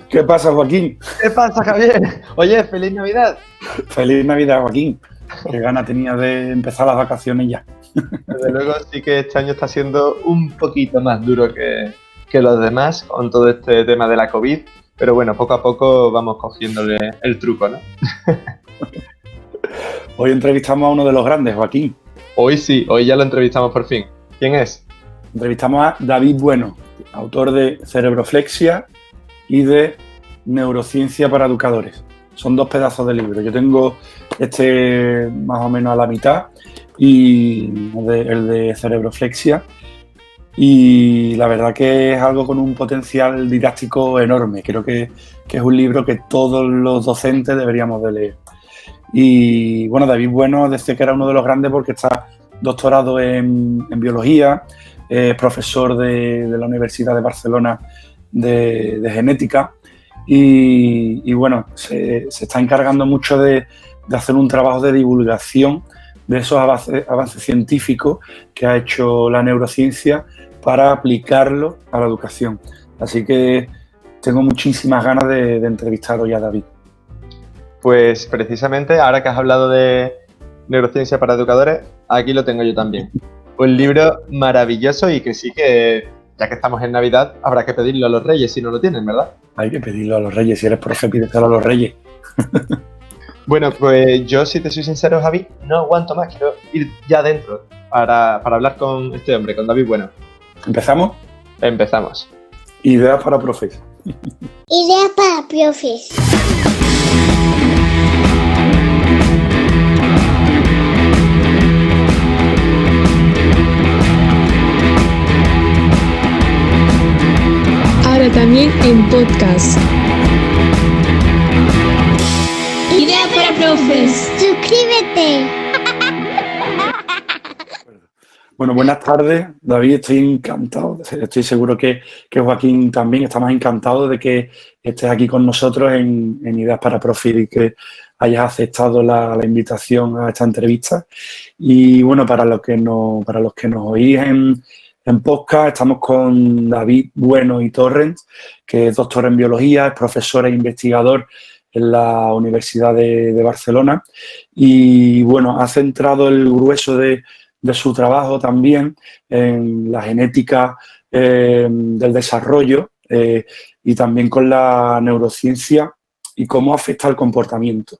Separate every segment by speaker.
Speaker 1: ¿Qué pasa, Joaquín?
Speaker 2: ¿Qué pasa, Javier? Oye, ¡feliz Navidad!
Speaker 1: Feliz Navidad, Joaquín. Qué gana tenía de empezar las vacaciones ya.
Speaker 2: Desde luego sí que este año está siendo un poquito más duro que los demás con todo este tema de la COVID, pero bueno, poco a poco vamos cogiéndole el truco, ¿no?
Speaker 1: Hoy entrevistamos a uno de los grandes, Joaquín.
Speaker 2: Hoy sí, hoy ya lo entrevistamos por fin. ¿Quién es?
Speaker 1: Entrevistamos a David Bueno, autor de Cerebroflexia y de Neurociencia para Educadores. Son 2 pedazos de libro. Yo tengo este más o menos a la mitad y el de Cerebroflexia. Y la verdad que es algo con un potencial didáctico enorme. Creo que es un libro que todos los docentes deberíamos de leer. Y bueno, David Bueno decía que era uno de los grandes porque está doctorado en biología, es profesor de la Universidad de Barcelona de genética y bueno, se está encargando mucho de hacer un trabajo de divulgación de esos avances científicos que ha hecho la neurociencia para aplicarlo a la educación. Así que tengo muchísimas ganas de entrevistar hoy a David.
Speaker 2: Pues precisamente, ahora que has hablado de neurociencia para educadores, aquí lo tengo yo también. Un libro maravilloso y que sí que, ya que estamos en Navidad, habrá que pedirlo a los reyes si no lo tienen, ¿verdad?
Speaker 1: Hay que pedirlo a los reyes. Si eres profe, pídeselo a los reyes.
Speaker 2: Bueno, pues yo, si te soy sincero, Javi, no aguanto más. Quiero ir ya adentro para hablar con este hombre, con David Bueno.
Speaker 1: ¿Empezamos?
Speaker 2: Empezamos.
Speaker 1: Ideas para profes.
Speaker 3: Ideas para profes.
Speaker 4: Ahora también en podcast.
Speaker 3: Ideas para profes. Suscríbete.
Speaker 1: Bueno, buenas tardes, David. Estoy encantado. Estoy seguro que Joaquín también. Estamos encantados de que estés aquí con nosotros en Ideas para Profes y que hayas aceptado la invitación a esta entrevista. Y bueno, para los que nos oís en podcast, estamos con David Bueno y Torrens, que es doctor en biología, es profesor e investigador en la Universidad de Barcelona. Y bueno, ha centrado el grueso de su trabajo también en la genética del desarrollo y también con la neurociencia y cómo afecta al comportamiento.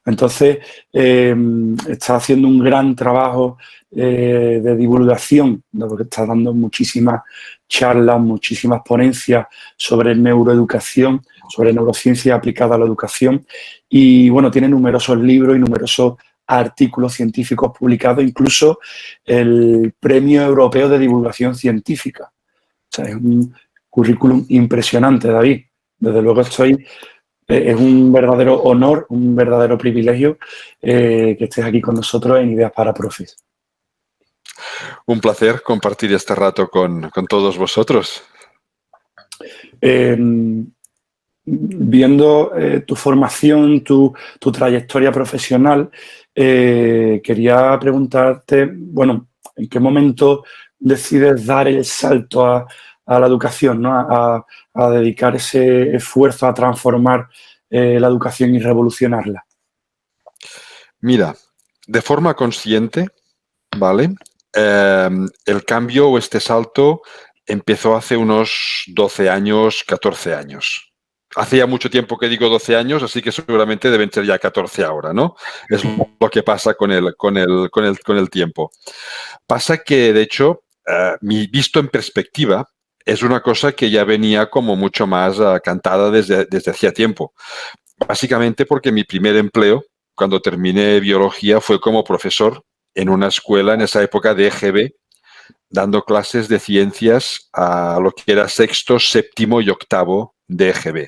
Speaker 1: Entonces, está haciendo un gran trabajo de divulgación, porque está dando muchísimas charlas, muchísimas ponencias sobre neuroeducación, sobre neurociencia aplicada a la educación. Y bueno, tiene numerosos libros y numerosos artículos científicos publicados, incluso el Premio Europeo de Divulgación Científica. O sea, es un currículum impresionante, David. Desde luego es un verdadero honor, un verdadero privilegio que estés aquí con nosotros en Ideas para Profes.
Speaker 5: Un placer compartir este rato con todos vosotros.
Speaker 1: Viendo tu formación, tu trayectoria profesional, quería preguntarte, bueno, ¿en qué momento decides dar el salto a la educación, ¿no? a dedicar ese esfuerzo a transformar la educación y revolucionarla?
Speaker 5: Mira, de forma consciente, ¿vale? El cambio o este salto empezó hace unos 12 años, 14 años. Hace ya mucho tiempo que digo 12 años, así que seguramente deben ser ya 14 ahora, ¿no? Es lo que pasa con el tiempo. Pasa que, de hecho, mi visto en perspectiva es una cosa que ya venía como mucho más cantada desde hacía tiempo. Básicamente porque mi primer empleo, cuando terminé biología, fue como profesor en una escuela en esa época de EGB, dando clases de ciencias a lo que era sexto, séptimo y octavo de EGB.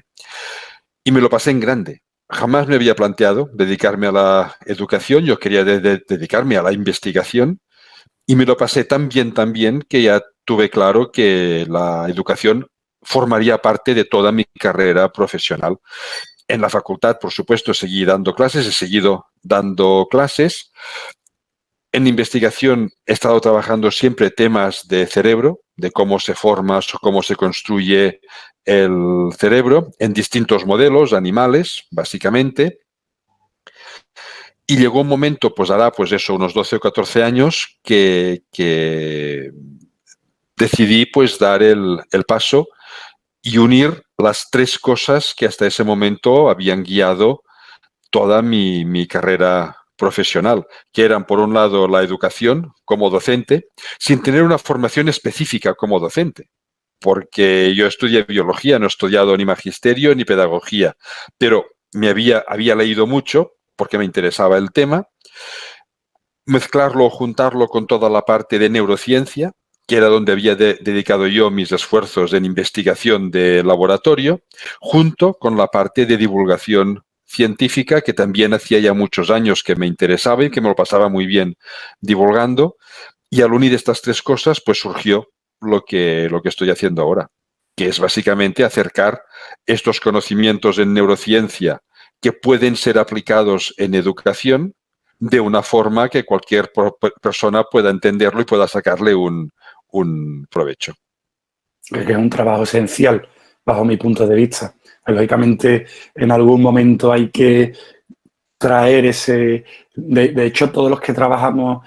Speaker 5: Y me lo pasé en grande. Jamás me había planteado dedicarme a la educación, yo quería dedicarme a la investigación y me lo pasé tan bien que ya tuve claro que la educación formaría parte de toda mi carrera profesional. En la facultad, por supuesto, seguí dando clases, he seguido dando clases. En investigación he estado trabajando siempre temas de cerebro, de cómo se forma o cómo se construye el cerebro en distintos modelos animales, básicamente. Y llegó un momento, pues hará pues eso, unos 12 o 14 años, que decidí pues dar el paso y unir las tres cosas que hasta ese momento habían guiado toda mi carrera profesional, que eran, por un lado, la educación como docente, sin tener una formación específica como docente, porque yo estudié biología, no he estudiado ni magisterio ni pedagogía, pero había leído mucho porque me interesaba el tema, mezclarlo, juntarlo con toda la parte de neurociencia, que era donde había dedicado yo mis esfuerzos en investigación de laboratorio, junto con la parte de divulgación científica, que también hacía ya muchos años que me interesaba y que me lo pasaba muy bien divulgando. Y al unir estas tres cosas, pues surgió lo que estoy haciendo ahora, que es básicamente acercar estos conocimientos en neurociencia que pueden ser aplicados en educación de una forma que cualquier persona pueda entenderlo y pueda sacarle un provecho.
Speaker 1: Que es un trabajo esencial, bajo mi punto de vista. Lógicamente, en algún momento hay que traer ese... De hecho, todos los que trabajamos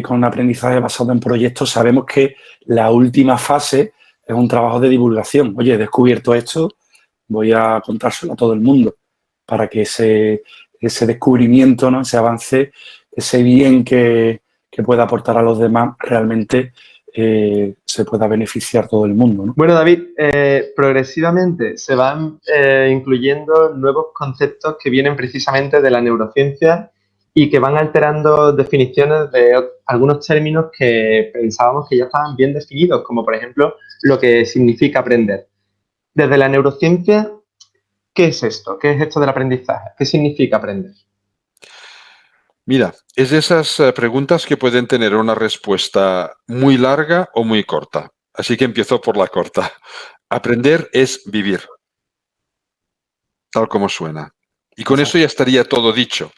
Speaker 1: con aprendizaje basado en proyectos sabemos que la última fase es un trabajo de divulgación. Oye, he descubierto esto, voy a contárselo a todo el mundo para que ese descubrimiento, ¿no? Ese avance, ese bien que pueda aportar a los demás, realmente se pueda beneficiar todo el mundo, ¿no?
Speaker 2: Bueno, David, progresivamente se van incluyendo nuevos conceptos que vienen precisamente de la neurociencia y que van alterando definiciones de algunos términos que pensábamos que ya estaban bien definidos, como por ejemplo lo que significa aprender. Desde la neurociencia, ¿qué es esto? ¿Qué es esto del aprendizaje? ¿Qué significa aprender?
Speaker 5: Mira, es de esas preguntas que pueden tener una respuesta muy larga o muy corta. Así que empiezo por la corta. Aprender es vivir, tal como suena. Y con eso ya estaría todo dicho.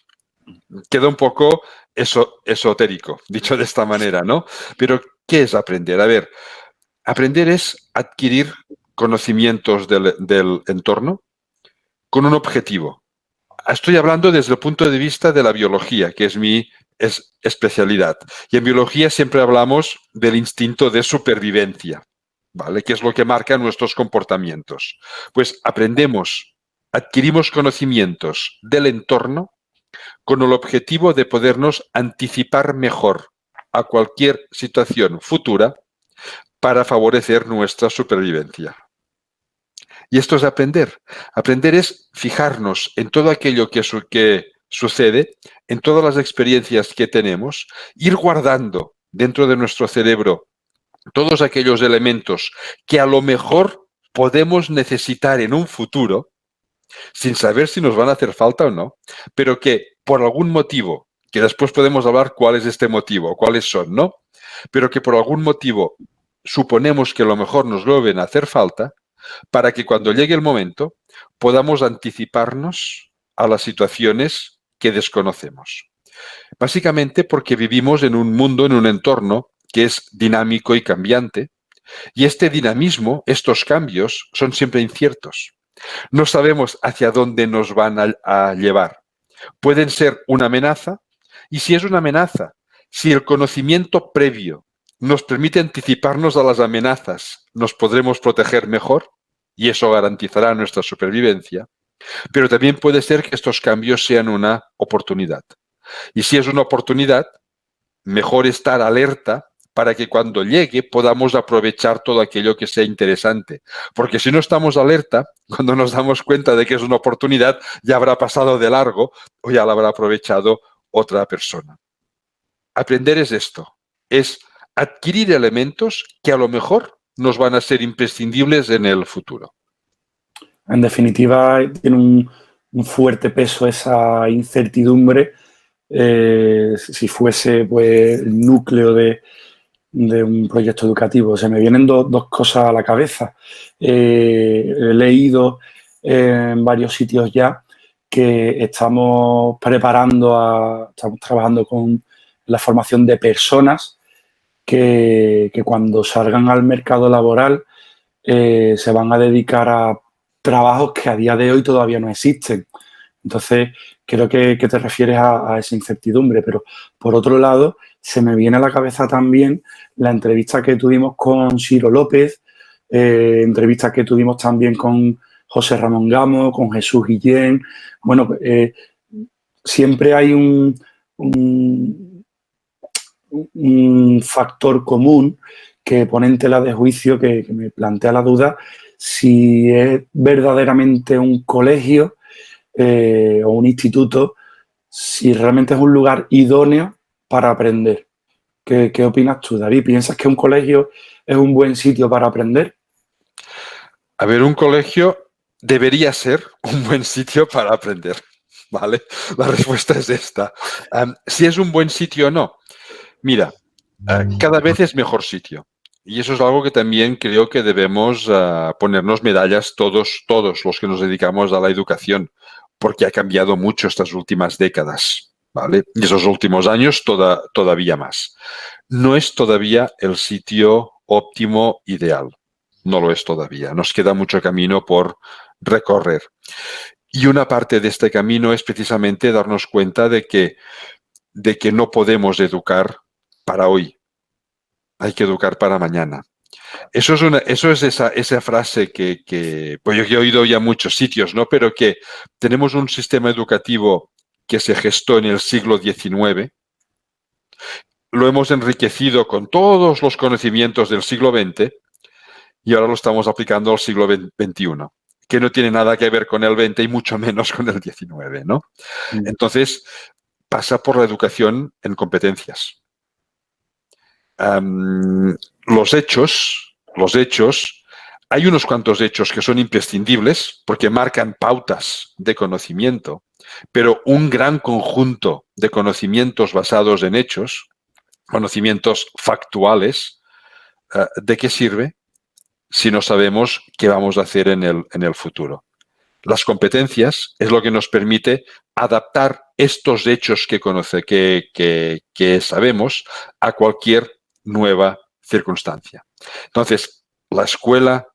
Speaker 5: Queda un poco esotérico, dicho de esta manera, ¿no? Pero, ¿qué es aprender? A ver, aprender es adquirir conocimientos del entorno con un objetivo. Estoy hablando desde el punto de vista de la biología, que es mi especialidad. Y en biología siempre hablamos del instinto de supervivencia, ¿vale? Que es lo que marca nuestros comportamientos. Pues adquirimos conocimientos del entorno con el objetivo de podernos anticipar mejor a cualquier situación futura para favorecer nuestra supervivencia. Y esto es aprender. Aprender es fijarnos en todo aquello que sucede, en todas las experiencias que tenemos, ir guardando dentro de nuestro cerebro todos aquellos elementos que a lo mejor podemos necesitar en un futuro, sin saber si nos van a hacer falta o no, pero que por algún motivo, que después podemos hablar cuál es este motivo, cuáles son, ¿no? Pero que por algún motivo suponemos que a lo mejor nos vuelven a hacer falta, para que cuando llegue el momento podamos anticiparnos a las situaciones que desconocemos. Básicamente porque vivimos en un mundo, en un entorno que es dinámico y cambiante, y este dinamismo, estos cambios, son siempre inciertos. No sabemos hacia dónde nos van a llevar. Pueden ser una amenaza, y si es una amenaza, si el conocimiento previo nos permite anticiparnos a las amenazas, nos podremos proteger mejor y eso garantizará nuestra supervivencia. Pero también puede ser que estos cambios sean una oportunidad. Y si es una oportunidad, mejor estar alerta para que cuando llegue podamos aprovechar todo aquello que sea interesante. Porque si no estamos alerta, cuando nos damos cuenta de que es una oportunidad, ya habrá pasado de largo o ya la habrá aprovechado otra persona. Aprender es esto, es adquirir elementos que a lo mejor nos van a ser imprescindibles en el futuro.
Speaker 1: En definitiva, tiene un fuerte peso esa incertidumbre. Si fuese pues, el núcleo de un proyecto educativo. Se me vienen dos cosas a la cabeza. He leído en varios sitios ya que estamos estamos trabajando con la formación de personas que cuando salgan al mercado laboral se van a dedicar a trabajos que a día de hoy todavía no existen. Entonces, creo que te refieres a esa incertidumbre, pero por otro lado, se me viene a la cabeza también la entrevista que tuvimos con Ciro López, entrevistas que tuvimos también con José Ramón Gamo, con Jesús Guillén. Bueno, siempre hay un factor común que pone en tela de juicio, que me plantea la duda si es verdaderamente un colegio o un instituto, si realmente es un lugar idóneo para aprender. ¿Qué opinas tú, David? ¿Piensas que un colegio es un buen sitio para aprender?
Speaker 5: A ver, un colegio debería ser un buen sitio para aprender, ¿vale? La respuesta es esta. Si es un buen sitio o no. Mira, cada vez es mejor sitio. Y eso es algo que también creo que debemos ponernos medallas todos los que nos dedicamos a la educación, porque ha cambiado mucho estas últimas décadas, ¿vale? Y esos últimos años todavía más. No es todavía el sitio óptimo ideal. No lo es todavía. Nos queda mucho camino por recorrer. Y una parte de este camino es precisamente darnos cuenta de que no podemos educar para hoy. Hay que educar para mañana. Eso es esa frase que pues yo he oído ya en muchos sitios, ¿no? Pero que tenemos un sistema educativo que se gestó en el siglo XIX, lo hemos enriquecido con todos los conocimientos del siglo XX y ahora lo estamos aplicando al siglo XXI, que no tiene nada que ver con el XX y mucho menos con el XIX, ¿no? Entonces, pasa por la educación en competencias. Los hechos, hay unos cuantos hechos que son imprescindibles porque marcan pautas de conocimiento, pero un gran conjunto de conocimientos basados en hechos, conocimientos factuales, ¿de qué sirve si no sabemos qué vamos a hacer en el futuro? Las competencias es lo que nos permite adaptar estos hechos que sabemos a cualquier nueva circunstancia. Entonces, la escuela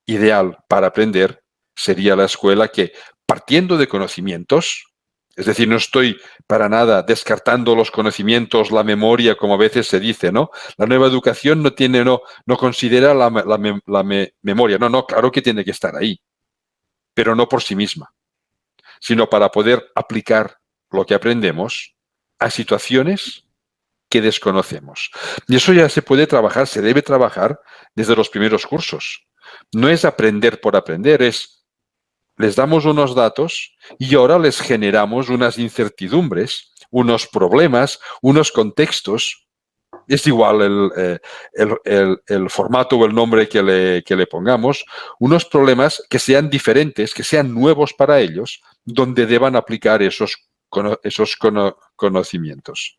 Speaker 5: ideal para aprender sería la escuela que, partiendo de conocimientos, es decir, no estoy para nada descartando los conocimientos, la memoria, como a veces se dice, ¿no? La nueva educación no considera la memoria. No, claro que tiene que estar ahí, pero no por sí misma, sino para poder aplicar lo que aprendemos a situaciones que desconocemos. Y eso ya se puede trabajar, se debe trabajar desde los primeros cursos. No es aprender por aprender, les damos unos datos y ahora les generamos unas incertidumbres, unos problemas, unos contextos. Es igual el formato o el nombre que le pongamos, unos problemas que sean diferentes, que sean nuevos para ellos, donde deban aplicar esos conocimientos.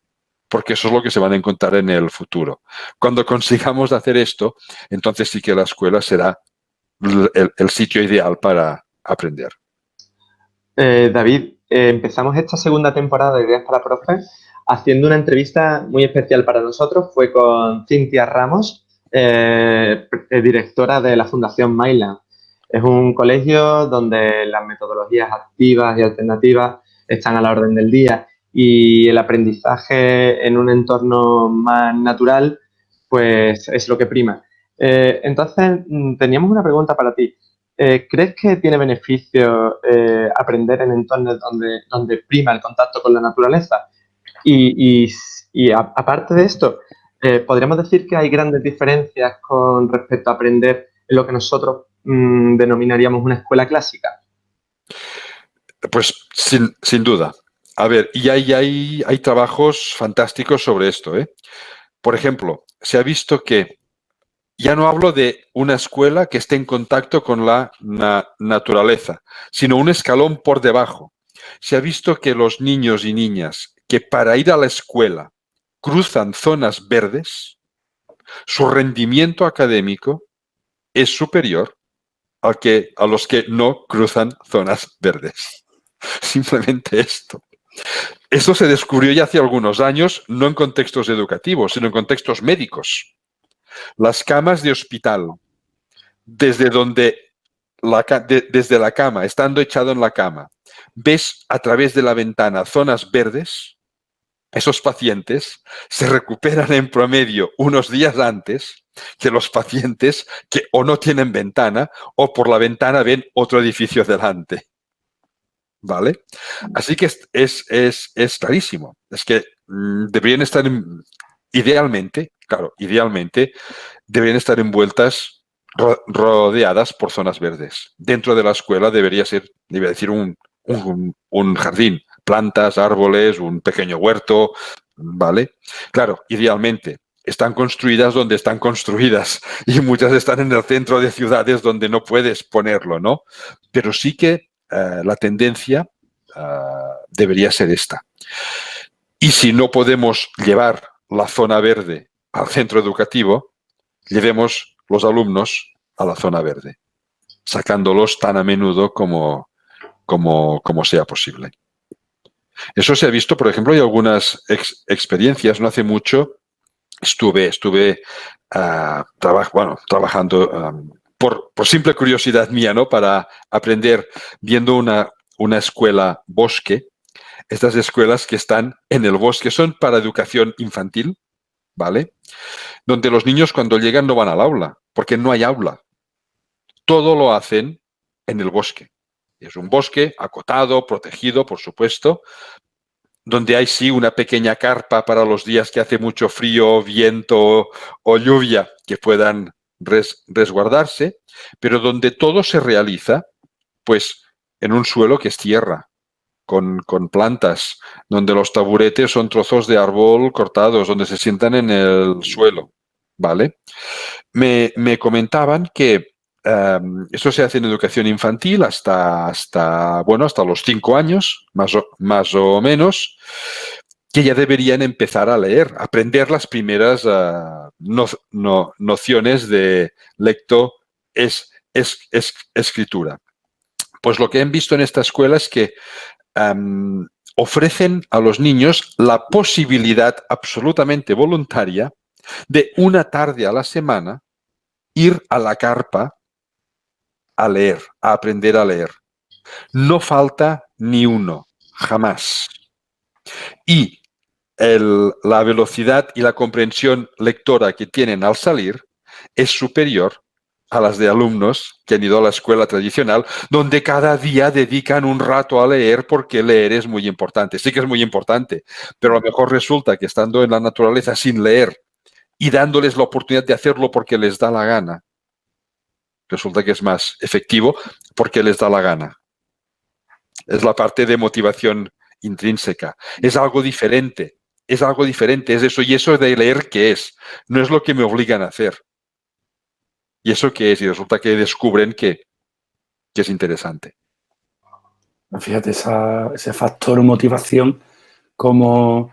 Speaker 5: Porque eso es lo que se van a encontrar en el futuro. Cuando consigamos hacer esto, entonces sí que la escuela será el sitio ideal para aprender.
Speaker 2: David, empezamos esta segunda temporada de Ideas para Profes haciendo una entrevista muy especial para nosotros. Fue con Cintia Ramos, directora de la Fundación Myland. Es un colegio donde las metodologías activas y alternativas están a la orden del día y el aprendizaje en un entorno más natural, pues es lo que prima. Entonces, teníamos una pregunta para ti. ¿Crees que tiene beneficio aprender en entornos donde prima el contacto con la naturaleza? Y aparte de esto, ¿podríamos decir que hay grandes diferencias con respecto a aprender en lo que nosotros denominaríamos una escuela clásica?
Speaker 5: Pues sin duda. A ver, y hay trabajos fantásticos sobre esto, ¿eh? Por ejemplo, se ha visto que ya no hablo de una escuela que esté en contacto con la naturaleza, sino un escalón por debajo. Se ha visto que los niños y niñas que para ir a la escuela cruzan zonas verdes, su rendimiento académico es superior a los que no cruzan zonas verdes. Simplemente esto. Esto se descubrió ya hace algunos años, no en contextos educativos, sino en contextos médicos. Las camas de hospital desde desde la cama, estando echado en la cama, ves a través de la ventana zonas verdes, esos pacientes se recuperan en promedio unos días antes que los pacientes que o no tienen ventana o por la ventana ven otro edificio delante. ¿Vale? Así que es clarísimo. Es que deberían estar, idealmente, claro, idealmente, deberían estar envueltas, rodeadas por zonas verdes. Dentro de la escuela debería decir, un jardín, plantas, árboles, un pequeño huerto, ¿vale? Claro, idealmente. Están construidas donde están construidas y muchas están en el centro de ciudades donde no puedes ponerlo, ¿no? Pero sí que la tendencia debería ser esta. Y si no podemos llevar la zona verde al centro educativo, llevemos los alumnos a la zona verde, sacándolos tan a menudo como sea posible. Eso se ha visto, por ejemplo, hay algunas experiencias. No hace mucho estuve trabajando por simple curiosidad mía, ¿no? Para aprender viendo una escuela bosque. Estas escuelas que están en el bosque son para educación infantil, ¿vale? Donde los niños cuando llegan no van al aula, porque no hay aula. Todo lo hacen en el bosque. Es un bosque acotado, protegido, por supuesto, donde hay sí una pequeña carpa para los días que hace mucho frío, viento o lluvia que puedan resguardarse, pero donde todo se realiza, pues, en un suelo que es tierra, con plantas, donde los taburetes son trozos de árbol cortados, donde se sientan en el suelo, ¿vale? Me comentaban que esto se hace en educación infantil hasta los 5 años, más o menos, que ya deberían empezar a leer, aprender las primeras nociones de escritura. Pues lo que han visto en esta escuela es que ofrecen a los niños la posibilidad absolutamente voluntaria de una tarde a la semana ir a la carpa a leer, a aprender a leer. No falta ni uno, jamás. Y la velocidad y la comprensión lectora que tienen al salir es superior a las de alumnos que han ido a la escuela tradicional, donde cada día dedican un rato a leer porque leer es muy importante. Sí que es muy importante, pero a lo mejor resulta que estando en la naturaleza sin leer y dándoles la oportunidad de hacerlo porque les da la gana, resulta que es más efectivo porque les da la gana. Es la parte de motivación intrínseca. Es algo diferente. Es algo diferente. Es eso. ¿Y eso de leer qué es? No es lo que me obligan a hacer. ¿Y eso qué es? Y resulta que descubren que es interesante.
Speaker 1: Fíjate, ese factor motivación, cómo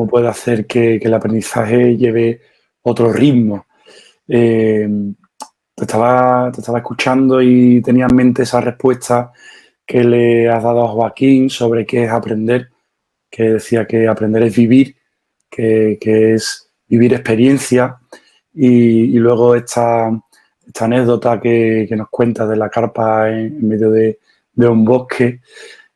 Speaker 1: puede hacer que el aprendizaje lleve otro ritmo. Te estaba escuchando y tenía en mente esa respuesta que le has dado a Joaquín sobre qué es aprender, que decía que aprender es vivir, que es vivir experiencia, y luego esta anécdota que nos cuenta de la carpa en medio de un bosque,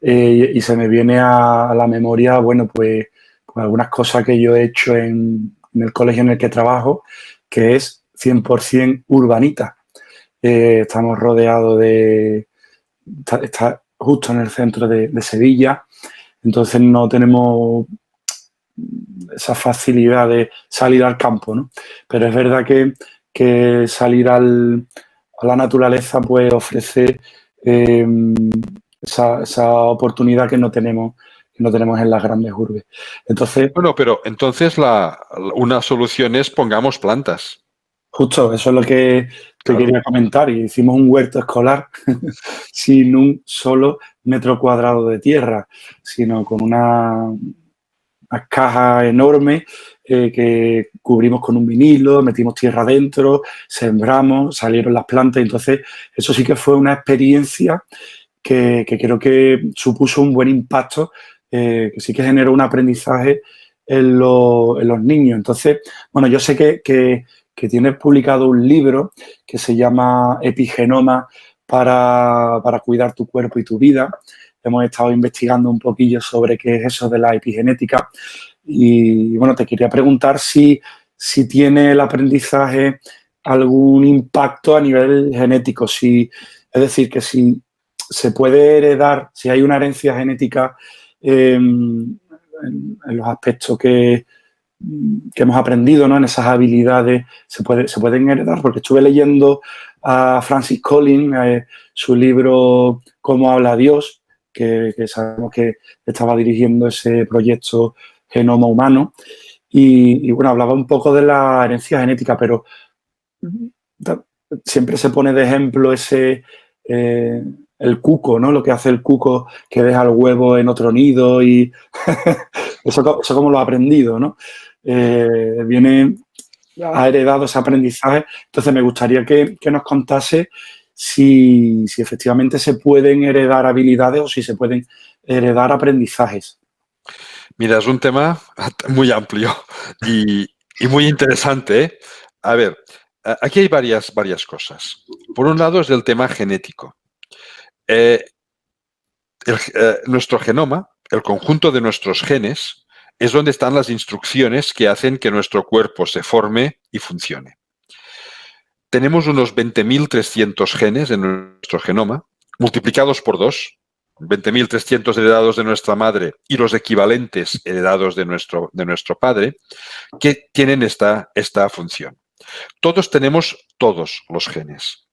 Speaker 1: y se me viene a la memoria, bueno, pues algunas cosas que yo he hecho en el colegio en el que trabajo, que es 100% urbanita. Estamos rodeados está justo en el centro de Sevilla, entonces no tenemos esa facilidad de salir al campo, ¿no? Pero es verdad que salir a la naturaleza pues ofrece esa oportunidad que no tenemos en las grandes urbes. Entonces,
Speaker 5: bueno, pero entonces una solución es pongamos plantas.
Speaker 1: Justo, eso es lo que te quería comentar. Y hicimos un huerto escolar sin un solo metro cuadrado de tierra, sino con unas cajas enormes que cubrimos con un vinilo, metimos tierra dentro, sembramos, salieron las plantas. Entonces, eso sí que fue una experiencia que creo que supuso un buen impacto, que sí que generó un aprendizaje en los niños. Entonces, bueno, yo sé que que tienes publicado un libro que se llama Epigenoma para cuidar tu cuerpo y tu vida. Hemos estado investigando un poquillo sobre qué es eso de la epigenética y, bueno, te quería preguntar si tiene el aprendizaje algún impacto a nivel genético, es decir, que si se puede heredar, si hay una herencia genética en los aspectos que hemos aprendido, ¿no? En esas habilidades se pueden heredar, porque estuve leyendo a Francis Collins, su libro Cómo habla Dios, que sabemos que estaba dirigiendo ese proyecto Genoma Humano, y bueno, hablaba un poco de la herencia genética, pero siempre se pone de ejemplo el cuco, ¿no? Lo que hace el cuco, que deja el huevo en otro nido y eso como lo ha aprendido, ¿no? Ha heredado ese aprendizaje. Entonces, me gustaría que nos contase si efectivamente se pueden heredar habilidades o si se pueden heredar aprendizajes.
Speaker 5: Mira, es un tema muy amplio y muy interesante, ¿eh? A ver, aquí hay varias cosas. Por un lado es el tema genético. Nuestro genoma, el conjunto de nuestros genes, es donde están las instrucciones que hacen que nuestro cuerpo se forme y funcione. Tenemos unos 20.300 genes en nuestro genoma, multiplicados por 2, 20.300 heredados de nuestra madre y los equivalentes heredados de nuestro padre, que tienen esta función. Todos tenemos todos los genes,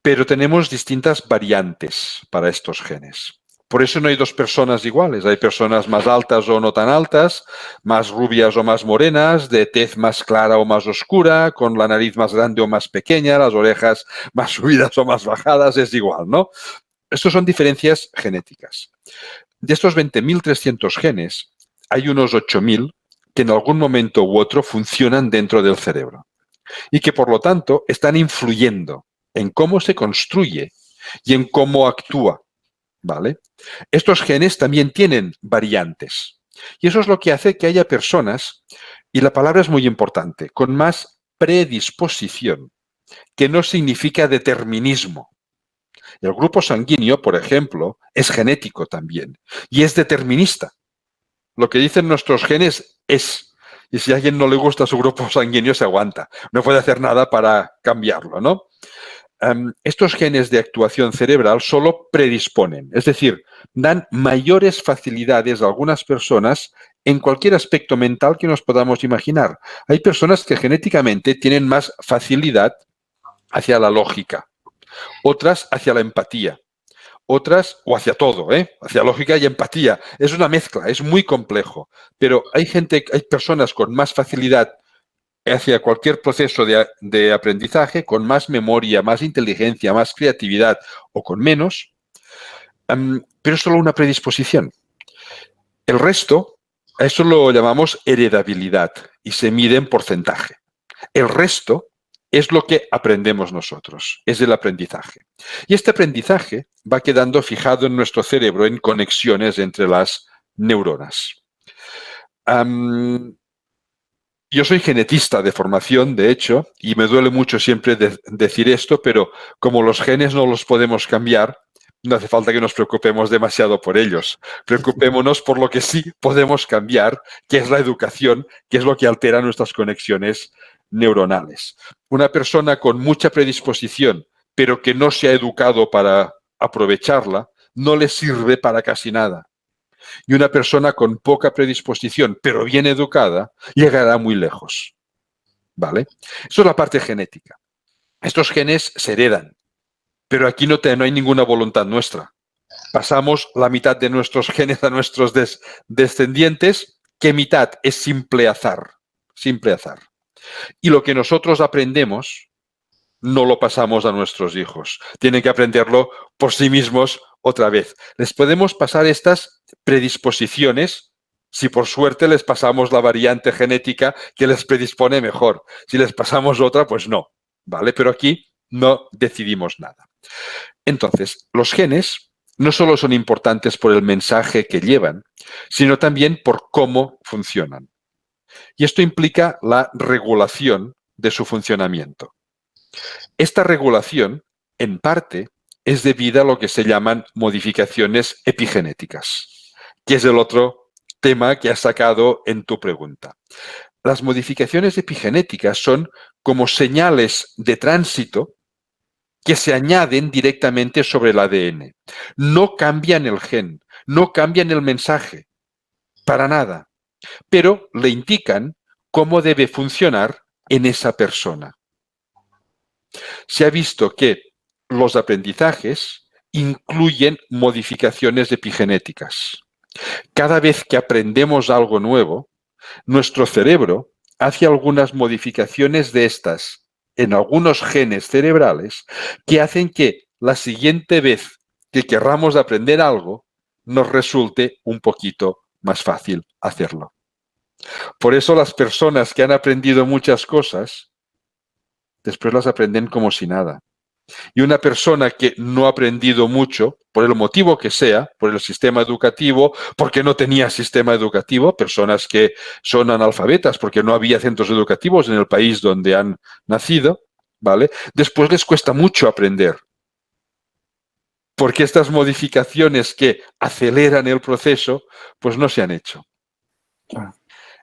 Speaker 5: pero tenemos distintas variantes para estos genes. Por eso no hay dos personas iguales. Hay personas más altas o no tan altas, más rubias o más morenas, de tez más clara o más oscura, con la nariz más grande o más pequeña, las orejas más subidas o más bajadas, es igual, ¿no? Estas son diferencias genéticas. De estos 20.300 genes, hay unos 8.000 que en algún momento u otro funcionan dentro del cerebro y que, por lo tanto, están influyendo en cómo se construye y en cómo actúa, ¿vale? Estos genes también tienen variantes y eso es lo que hace que haya personas, y la palabra es muy importante, con más predisposición, que no significa determinismo. El grupo sanguíneo, por ejemplo, es genético también y es determinista. Lo que dicen nuestros genes es, y si a alguien no le gusta su grupo sanguíneo, se aguanta. No puede hacer nada para cambiarlo, ¿no? Estos genes de actuación cerebral solo predisponen, es decir, dan mayores facilidades a algunas personas en cualquier aspecto mental que nos podamos imaginar. Hay personas que genéticamente tienen más facilidad hacia la lógica, otras hacia la empatía, otras o hacia todo, hacia lógica y empatía. Es una mezcla, es muy complejo, pero hay personas con más facilidad hacia cualquier proceso de aprendizaje, con más memoria, más inteligencia, más creatividad o con menos, pero es solo una predisposición. El resto, a eso lo llamamos heredabilidad y se mide en porcentaje. El resto es lo que aprendemos nosotros, es el aprendizaje. Y este aprendizaje va quedando fijado en nuestro cerebro en conexiones entre las neuronas. Yo soy genetista de formación, de hecho, y me duele mucho siempre decir esto, pero como los genes no los podemos cambiar, no hace falta que nos preocupemos demasiado por ellos. Preocupémonos por lo que sí podemos cambiar, que es la educación, que es lo que altera nuestras conexiones neuronales. Una persona con mucha predisposición, pero que no se ha educado para aprovecharla, no le sirve para casi nada. Y una persona con poca predisposición, pero bien educada, llegará muy lejos. ¿Vale? Eso es la parte genética. Estos genes se heredan, pero aquí no hay ninguna voluntad nuestra. Pasamos la mitad de nuestros genes a nuestros descendientes, que mitad es simple azar. Simple azar. Y lo que nosotros aprendemos no lo pasamos a nuestros hijos. Tienen que aprenderlo por sí mismos otra vez. Les podemos pasar estas predisposiciones si por suerte les pasamos la variante genética que les predispone mejor. Si les pasamos otra, pues no, ¿vale? Pero aquí no decidimos nada. Entonces, los genes no solo son importantes por el mensaje que llevan, sino también por cómo funcionan. Y esto implica la regulación de su funcionamiento. Esta regulación, en parte, es debida a lo que se llaman modificaciones epigenéticas, que es el otro tema que has sacado en tu pregunta. Las modificaciones epigenéticas son como señales de tránsito que se añaden directamente sobre el ADN. No cambian el gen, no cambian el mensaje, para nada, pero le indican cómo debe funcionar en esa persona. Se ha visto que los aprendizajes incluyen modificaciones epigenéticas. Cada vez que aprendemos algo nuevo, nuestro cerebro hace algunas modificaciones de estas en algunos genes cerebrales que hacen que la siguiente vez que querramos aprender algo nos resulte un poquito más fácil hacerlo. Por eso las personas que han aprendido muchas cosas, después las aprenden como si nada. Y una persona que no ha aprendido mucho, por el motivo que sea, por el sistema educativo, porque no tenía sistema educativo, personas que son analfabetas porque no había centros educativos en el país donde han nacido, ¿vale? Después les cuesta mucho aprender. Porque estas modificaciones que aceleran el proceso, pues no se han hecho.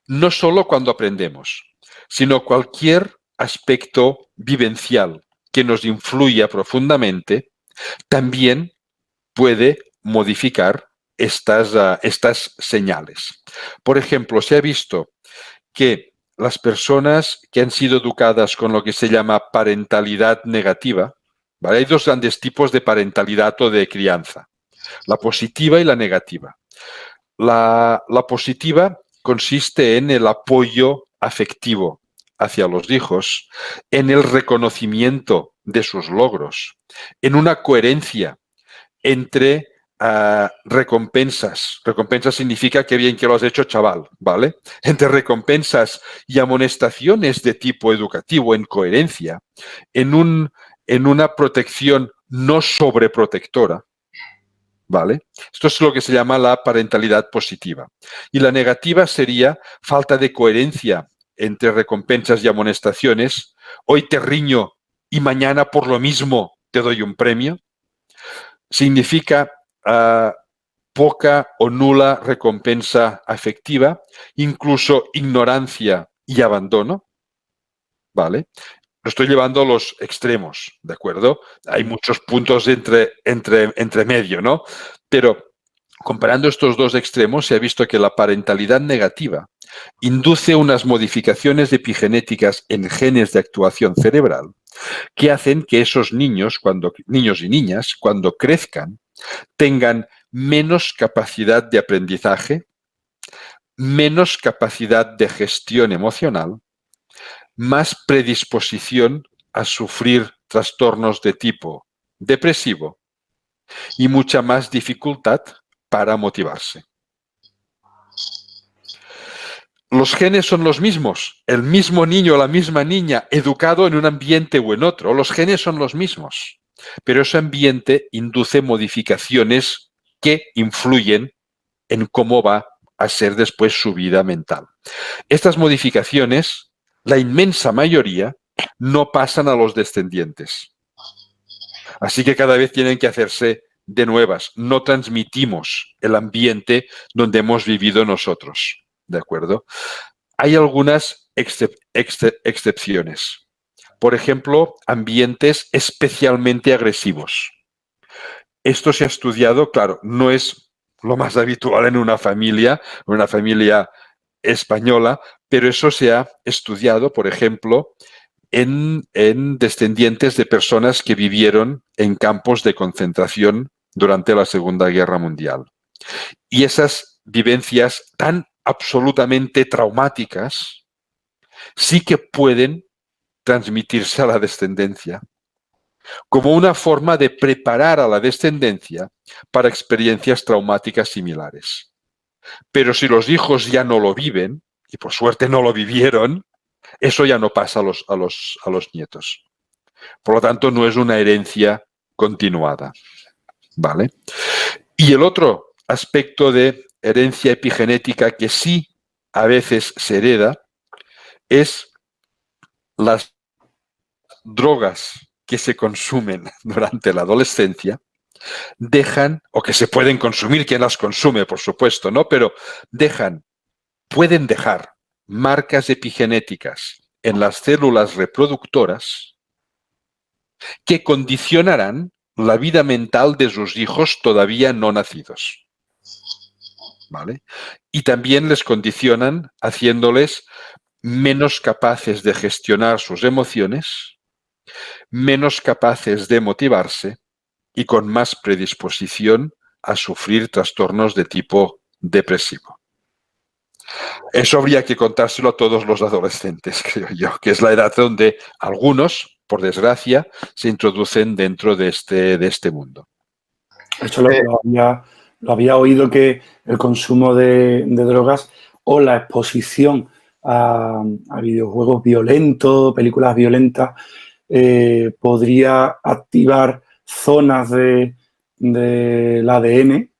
Speaker 5: No solo cuando aprendemos, sino cualquier aspecto vivencial que nos influya profundamente, también puede modificar estas señales. Por ejemplo, se ha visto que las personas que han sido educadas con lo que se llama parentalidad negativa, ¿vale? Hay dos grandes tipos de parentalidad o de crianza, la positiva y la negativa. La positiva consiste en el apoyo afectivo hacia los hijos, en el reconocimiento de sus logros, en una coherencia entre recompensas. Recompensas significa que bien que lo has hecho, chaval, ¿vale? Entre recompensas y amonestaciones de tipo educativo, en coherencia, en una protección no sobreprotectora, ¿vale? Esto es lo que se llama la parentalidad positiva. Y la negativa sería falta de coherencia entre recompensas y amonestaciones. Hoy te riño y mañana por lo mismo te doy un premio. Significa poca o nula recompensa afectiva, incluso ignorancia y abandono, ¿vale? Lo estoy llevando a los extremos, ¿de acuerdo? Hay muchos puntos entre medio, ¿no? Pero comparando estos dos extremos, se ha visto que la parentalidad negativa induce unas modificaciones epigenéticas en genes de actuación cerebral que hacen que esos niños y niñas, cuando crezcan, tengan menos capacidad de aprendizaje, menos capacidad de gestión emocional, más predisposición a sufrir trastornos de tipo depresivo y mucha más dificultad para motivarse. Los genes son los mismos. El mismo niño o la misma niña educado en un ambiente o en otro. Los genes son los mismos. Pero ese ambiente induce modificaciones que influyen en cómo va a ser después su vida mental. Estas modificaciones, la inmensa mayoría, no pasan a los descendientes. Así que cada vez tienen que hacerse de nuevas. No transmitimos el ambiente donde hemos vivido nosotros. ¿De acuerdo? Hay algunas excepciones. Por ejemplo, ambientes especialmente agresivos. Esto se ha estudiado, claro, no es lo más habitual en una familia española, pero eso se ha estudiado, por ejemplo, en descendientes de personas que vivieron en campos de concentración durante la Segunda Guerra Mundial. Y esas vivencias tan absolutamente traumáticas sí que pueden transmitirse a la descendencia como una forma de preparar a la descendencia para experiencias traumáticas similares. Pero si los hijos ya no lo viven, y por suerte no lo vivieron, eso ya no pasa a los nietos. Por lo tanto, no es una herencia continuada, ¿vale? Y el otro aspecto de herencia epigenética que sí a veces se hereda es las drogas que se consumen durante la adolescencia dejan, o que se pueden consumir, quien las consume, por supuesto, ¿no? Pero pueden dejar marcas epigenéticas en las células reproductoras que condicionarán la vida mental de sus hijos todavía no nacidos. ¿Vale? Y también les condicionan haciéndoles menos capaces de gestionar sus emociones, menos capaces de motivarse y con más predisposición a sufrir trastornos de tipo depresivo. Eso habría que contárselo a todos los adolescentes, creo yo, que es la edad donde algunos, por desgracia, se introducen dentro de este mundo.
Speaker 1: Esto lo había oído, que el consumo de drogas o la exposición a videojuegos violentos, películas violentas, podría activar zonas del ADN,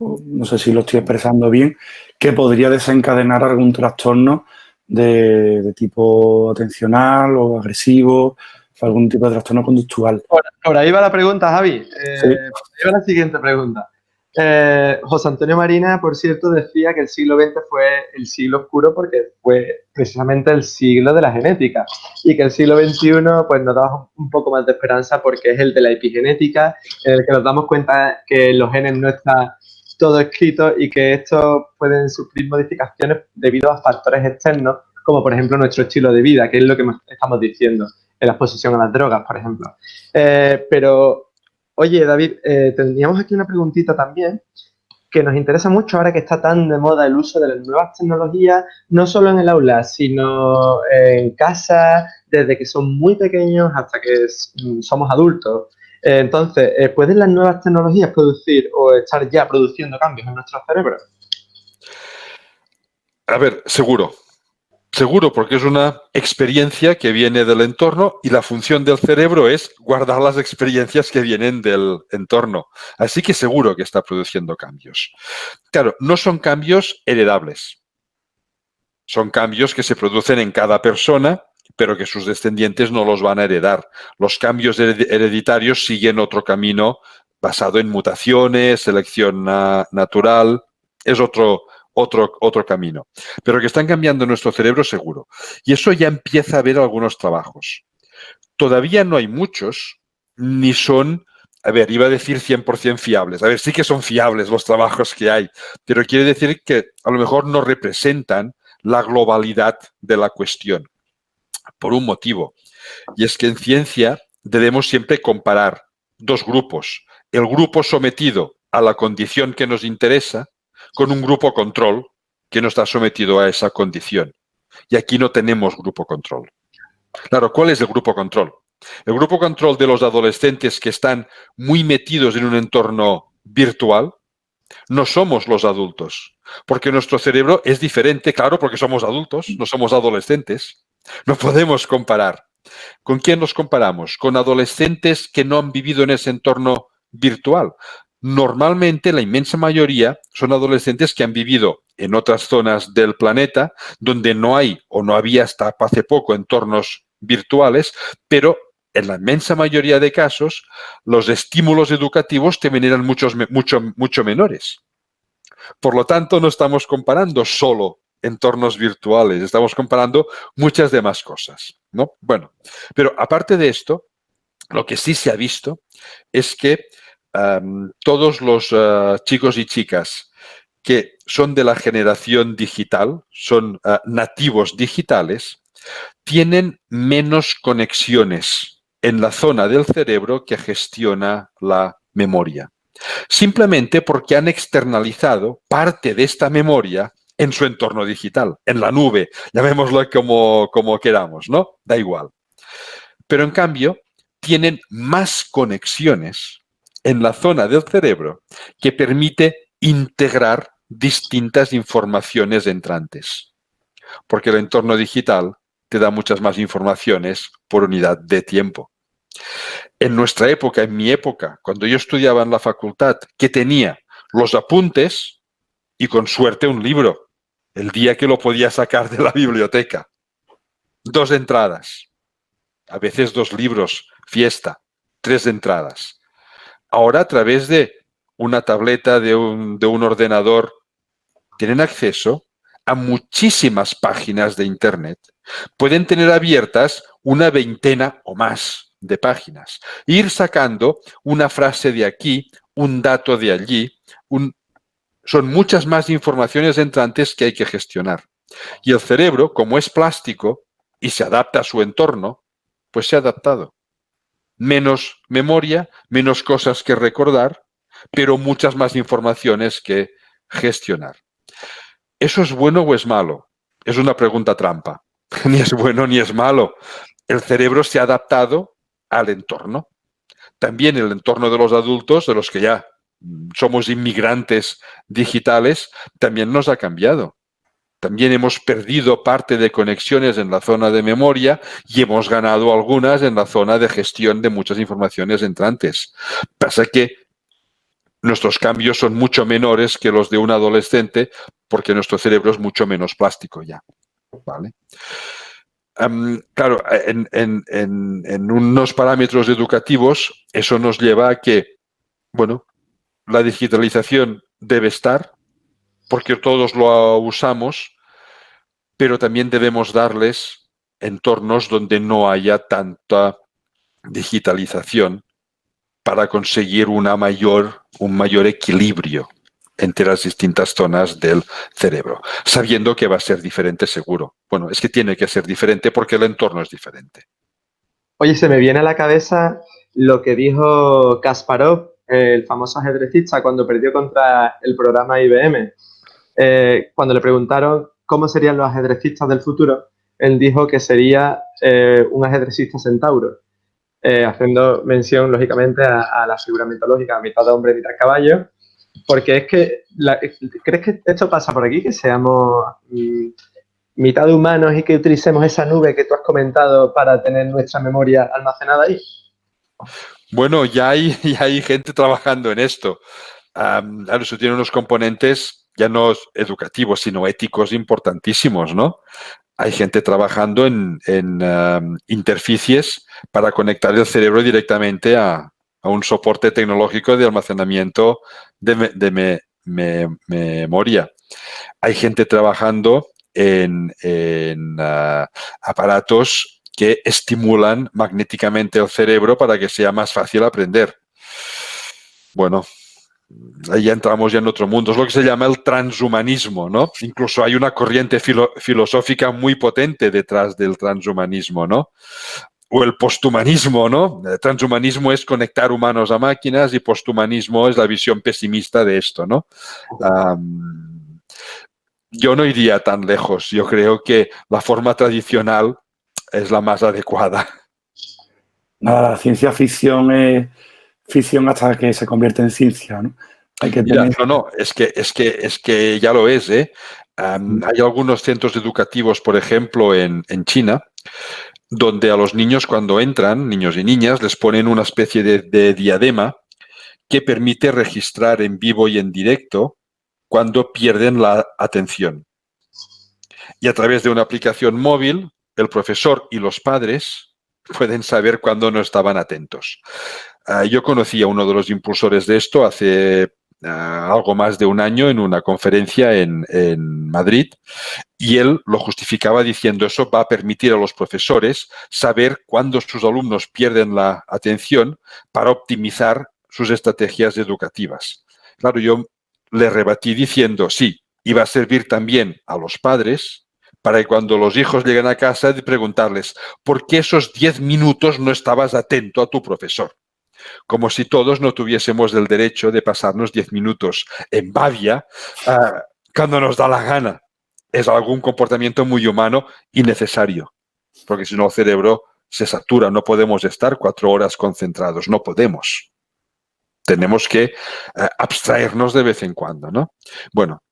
Speaker 1: no sé si lo estoy expresando bien, que podría desencadenar algún trastorno de tipo atencional o agresivo, algún tipo de trastorno conductual.
Speaker 2: Por ahí va la pregunta, Javi.
Speaker 1: Sí.
Speaker 2: Por ahí va la siguiente pregunta. José Antonio Marina, por cierto, decía que el siglo XX fue el siglo oscuro porque fue precisamente el siglo de la genética y que el siglo XXI pues, nos da un poco más de esperanza porque es el de la epigenética, en el que nos damos cuenta que los genes no está todo escrito y que estos pueden sufrir modificaciones debido a factores externos, como por ejemplo nuestro estilo de vida, que es lo que estamos diciendo en la exposición a las drogas, por ejemplo. Pero, oye, David, teníamos aquí una preguntita también que nos interesa mucho ahora que está tan de moda el uso de las nuevas tecnologías, no solo en el aula, sino en casa, desde que son muy pequeños hasta que somos adultos. Entonces, ¿pueden las nuevas tecnologías producir o estar ya produciendo cambios en nuestros cerebros?
Speaker 5: A ver, seguro. Seguro, porque es una experiencia que viene del entorno y la función del cerebro es guardar las experiencias que vienen del entorno. Así que seguro que está produciendo cambios. Claro, no son cambios heredables. Son cambios que se producen en cada persona, pero que sus descendientes no los van a heredar. Los cambios hereditarios siguen otro camino basado en mutaciones, selección natural. Es otro camino. Pero que están cambiando nuestro cerebro seguro. Y eso ya empieza a haber algunos trabajos. Todavía no hay muchos, ni son, a ver, iba a decir 100% fiables. A ver, sí que son fiables los trabajos que hay, pero quiere decir que a lo mejor no representan la globalidad de la cuestión. Por un motivo. Y es que en ciencia debemos siempre comparar dos grupos. El grupo sometido a la condición que nos interesa con un grupo control que no está sometido a esa condición. Y aquí no tenemos grupo control. Claro, ¿cuál es el grupo control? El grupo control de los adolescentes que están muy metidos en un entorno virtual. No somos los adultos, porque nuestro cerebro es diferente, claro, porque somos adultos, no somos adolescentes. No podemos comparar. ¿Con quién nos comparamos? Con adolescentes que no han vivido en ese entorno virtual. Normalmente, la inmensa mayoría son adolescentes que han vivido en otras zonas del planeta donde no hay o no había hasta hace poco entornos virtuales, pero en la inmensa mayoría de casos los estímulos educativos también eran mucho menores. Por lo tanto, no estamos comparando solo entornos virtuales, estamos comparando muchas demás cosas, ¿no? Bueno, pero aparte de esto, lo que sí se ha visto es que todos los chicos y chicas que son de la generación digital, son nativos digitales, tienen menos conexiones en la zona del cerebro que gestiona la memoria. Simplemente porque han externalizado parte de esta memoria en su entorno digital, en la nube, llamémoslo como queramos, ¿no? Da igual. Pero en cambio, tienen más conexiones en la zona del cerebro que permite integrar distintas informaciones entrantes. Porque el entorno digital te da muchas más informaciones por unidad de tiempo. En nuestra época, en mi época, cuando yo estudiaba en la facultad, que tenía los apuntes y con suerte un libro, el día que lo podía sacar de la biblioteca. 2 entradas. A veces 2 libros, fiesta, 3 entradas. Ahora, a través de una tableta, de un ordenador, tienen acceso a muchísimas páginas de Internet. Pueden tener abiertas una veintena o más de páginas. Ir sacando una frase de aquí, un dato de allí. Son muchas más informaciones entrantes que hay que gestionar. Y el cerebro, como es plástico y se adapta a su entorno, pues se ha adaptado. Menos memoria, menos cosas que recordar, pero muchas más informaciones que gestionar. ¿Eso es bueno o es malo? Es una pregunta trampa. Ni es bueno ni es malo. El cerebro se ha adaptado al entorno. También el entorno de los adultos, de los que ya somos inmigrantes digitales, también nos ha cambiado. También hemos perdido parte de conexiones en la zona de memoria y hemos ganado algunas en la zona de gestión de muchas informaciones entrantes. Pasa que nuestros cambios son mucho menores que los de un adolescente porque nuestro cerebro es mucho menos plástico ya. ¿Vale? Claro, en unos parámetros educativos, eso nos lleva a que, bueno, la digitalización debe estar porque todos lo usamos, pero también debemos darles entornos donde no haya tanta digitalización para conseguir un mayor equilibrio entre las distintas zonas del cerebro, sabiendo que va a ser diferente seguro. Bueno, es que tiene que ser diferente porque el entorno es diferente.
Speaker 2: Oye, se me viene a la cabeza lo que dijo Kasparov, el famoso ajedrecista, cuando perdió contra el programa IBM. Cuando le preguntaron cómo serían los ajedrecistas del futuro, él dijo que sería un ajedrecista centauro, haciendo mención, lógicamente, a la figura mitológica, mitad hombre, mitad caballo, porque es que, ¿crees que esto pasa por aquí? Que seamos mitad humanos y que utilicemos esa nube que tú has comentado para tener nuestra memoria almacenada ahí.
Speaker 5: Bueno, ya hay gente trabajando en esto. Claro, eso tiene unos componentes ya no educativos, sino éticos importantísimos, ¿no? Hay gente trabajando en interfaces para conectar el cerebro directamente a un soporte tecnológico de almacenamiento de memoria. Hay gente trabajando en aparatos que estimulan magnéticamente el cerebro para que sea más fácil aprender. Bueno, ahí ya entramos ya en otro mundo. Es lo que se llama el transhumanismo, ¿no? Incluso hay una corriente filosófica muy potente detrás del transhumanismo, ¿no? O el posthumanismo, ¿no? El transhumanismo es conectar humanos a máquinas y posthumanismo es la visión pesimista de esto, ¿no? Yo no iría tan lejos. Yo creo que la forma tradicional es la más adecuada.
Speaker 1: Nada, la ciencia ficción es ficción hasta que se convierte en ciencia, ¿no? Hay que tener...
Speaker 5: Es que ya lo es, ¿eh? Hay algunos centros educativos, por ejemplo, en China, donde a los niños cuando entran, niños y niñas, les ponen una especie de diadema que permite registrar en vivo y en directo cuando pierden la atención. Y a través de una aplicación móvil, el profesor y los padres pueden saber cuándo no estaban atentos. Yo conocí a uno de los impulsores de esto hace algo más de un año en una conferencia en Madrid, y él lo justificaba diciendo eso va a permitir a los profesores saber cuándo sus alumnos pierden la atención para optimizar sus estrategias educativas. Claro, yo le rebatí diciendo sí, iba a servir también a los padres para que cuando los hijos lleguen a casa de preguntarles ¿por qué esos 10 minutos no estabas atento a tu profesor? Como si todos no tuviésemos el derecho de pasarnos 10 minutos en babia cuando nos da la gana. Es algún comportamiento muy humano y necesario, porque si no el cerebro se satura, no podemos estar 4 horas concentrados, no podemos. Tenemos que abstraernos de vez en cuando, ¿no? Bueno,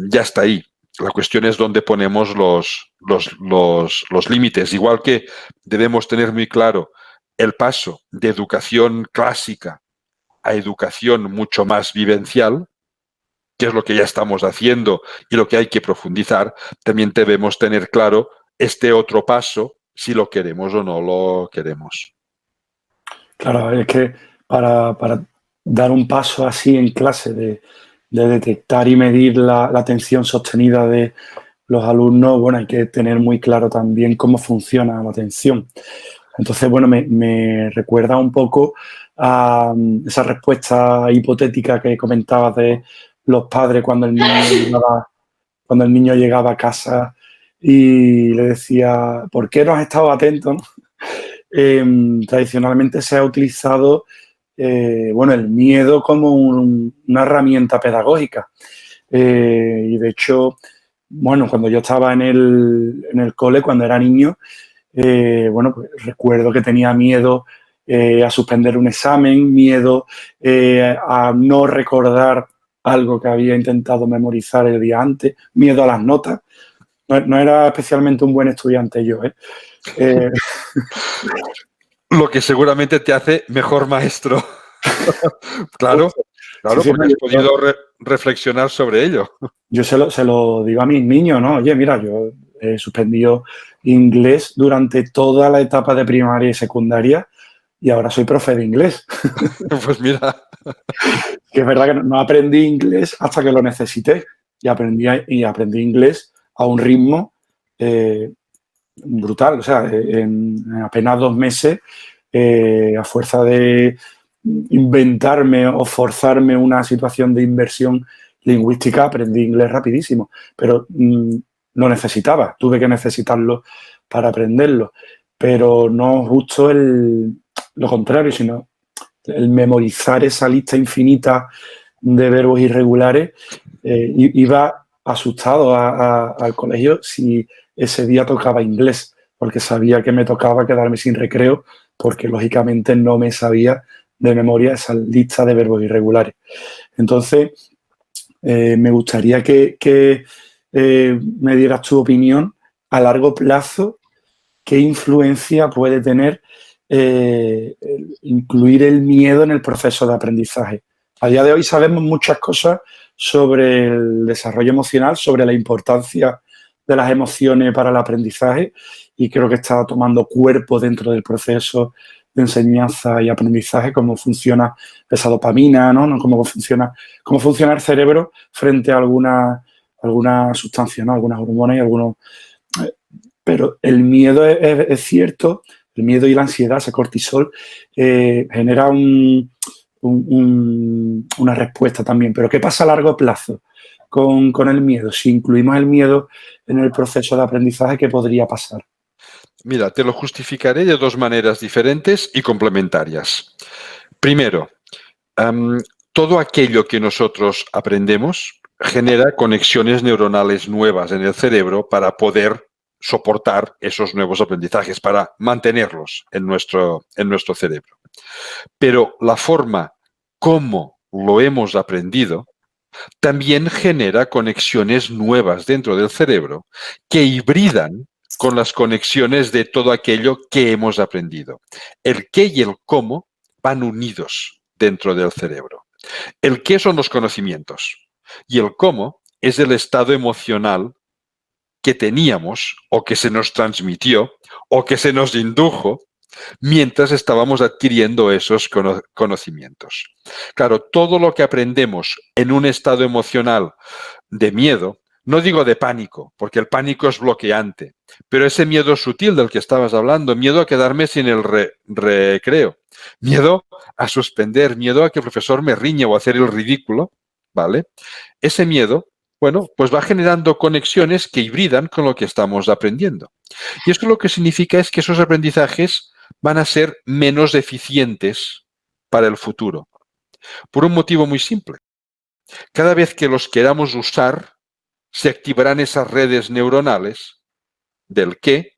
Speaker 5: ya está ahí. La cuestión es dónde ponemos los límites. Igual que debemos tener muy claro el paso de educación clásica a educación mucho más vivencial, que es lo que ya estamos haciendo y lo que hay que profundizar, también debemos tener claro este otro paso si lo queremos o no lo queremos.
Speaker 1: Claro, es que para dar un paso así en clase de detectar y medir la atención sostenida de los alumnos, bueno, hay que tener muy claro también cómo funciona la atención. Entonces, bueno, me recuerda un poco a esa respuesta hipotética que comentabas de los padres cuando el niño llegaba a casa y le decía, ¿por qué no has estado atento? ¿No? Tradicionalmente se ha utilizado bueno, el miedo como una herramienta pedagógica. Y de hecho, bueno, cuando yo estaba en el cole, cuando era niño, bueno, pues recuerdo que tenía miedo a suspender un examen, miedo a no recordar algo que había intentado memorizar el día antes, miedo a las notas. No era especialmente un buen estudiante yo, ¿eh?
Speaker 5: Lo que seguramente te hace mejor maestro. Claro,
Speaker 1: Sí, sí,
Speaker 5: porque has podido reflexionar sobre ello.
Speaker 1: Yo se lo digo a mis niños, ¿no? Oye, mira, yo he suspendido inglés durante toda la etapa de primaria y secundaria y ahora soy profe de inglés.
Speaker 5: Pues mira.
Speaker 1: Que es verdad que no aprendí inglés hasta que lo necesité y aprendí inglés a un ritmo brutal. O sea, en apenas 2 meses, a fuerza de inventarme o forzarme una situación de inversión lingüística, aprendí inglés rapidísimo, pero lo necesitaba, tuve que necesitarlo para aprenderlo, pero no justo lo contrario, sino el memorizar esa lista infinita de verbos irregulares. Iba asustado al colegio si ese día tocaba inglés, porque sabía que me tocaba quedarme sin recreo, porque lógicamente no me sabía de memoria esa lista de verbos irregulares. Entonces, me gustaría que me dieras tu opinión a largo plazo, qué influencia puede tener incluir el miedo en el proceso de aprendizaje. A día de hoy sabemos muchas cosas sobre el desarrollo emocional, sobre la importancia de las emociones para el aprendizaje y creo que está tomando cuerpo dentro del proceso de enseñanza y aprendizaje, cómo funciona esa dopamina, ¿no? Cómo funciona el cerebro frente a alguna sustancia, ¿no? Algunas hormonas y algunos... Pero el miedo es cierto, el miedo y la ansiedad, ese cortisol, genera una respuesta también. Pero ¿qué pasa a largo plazo con el miedo? Si incluimos el miedo en el proceso de aprendizaje, ¿qué podría pasar?
Speaker 5: Mira, te lo justificaré de 2 maneras diferentes y complementarias. Primero, todo aquello que nosotros aprendemos genera conexiones neuronales nuevas en el cerebro para poder soportar esos nuevos aprendizajes, para mantenerlos en nuestro cerebro. Pero la forma como lo hemos aprendido también genera conexiones nuevas dentro del cerebro que hibridan con las conexiones de todo aquello que hemos aprendido. El qué y el cómo van unidos dentro del cerebro. El qué son los conocimientos y el cómo es el estado emocional que teníamos o que se nos transmitió o que se nos indujo mientras estábamos adquiriendo esos conocimientos. Claro, todo lo que aprendemos en un estado emocional de miedo, no digo de pánico, porque el pánico es bloqueante, pero ese miedo sutil del que estabas hablando, miedo a quedarme sin el recreo, miedo a suspender, miedo a que el profesor me riña o a hacer el ridículo, ¿vale? Ese miedo, bueno, pues va generando conexiones que hibridan con lo que estamos aprendiendo. Y esto lo que significa es que esos aprendizajes van a ser menos eficientes para el futuro. Por un motivo muy simple. Cada vez que los queramos usar, se activarán esas redes neuronales del qué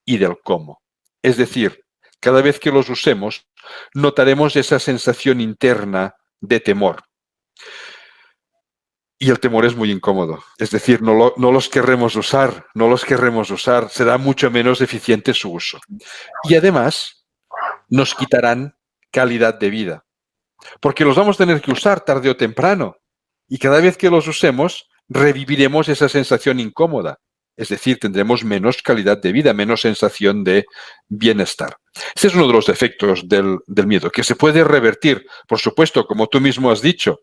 Speaker 5: y del cómo. Es decir, cada vez que los usemos, notaremos esa sensación interna de temor. Y el temor es muy incómodo. Es decir, no los querremos usar, será mucho menos eficiente su uso. Y además, nos quitarán calidad de vida, porque los vamos a tener que usar tarde o temprano. Y cada vez que los usemos, reviviremos esa sensación incómoda. Es decir, tendremos menos calidad de vida, menos sensación de bienestar. Este es uno de los efectos del miedo, que se puede revertir, por supuesto, como tú mismo has dicho.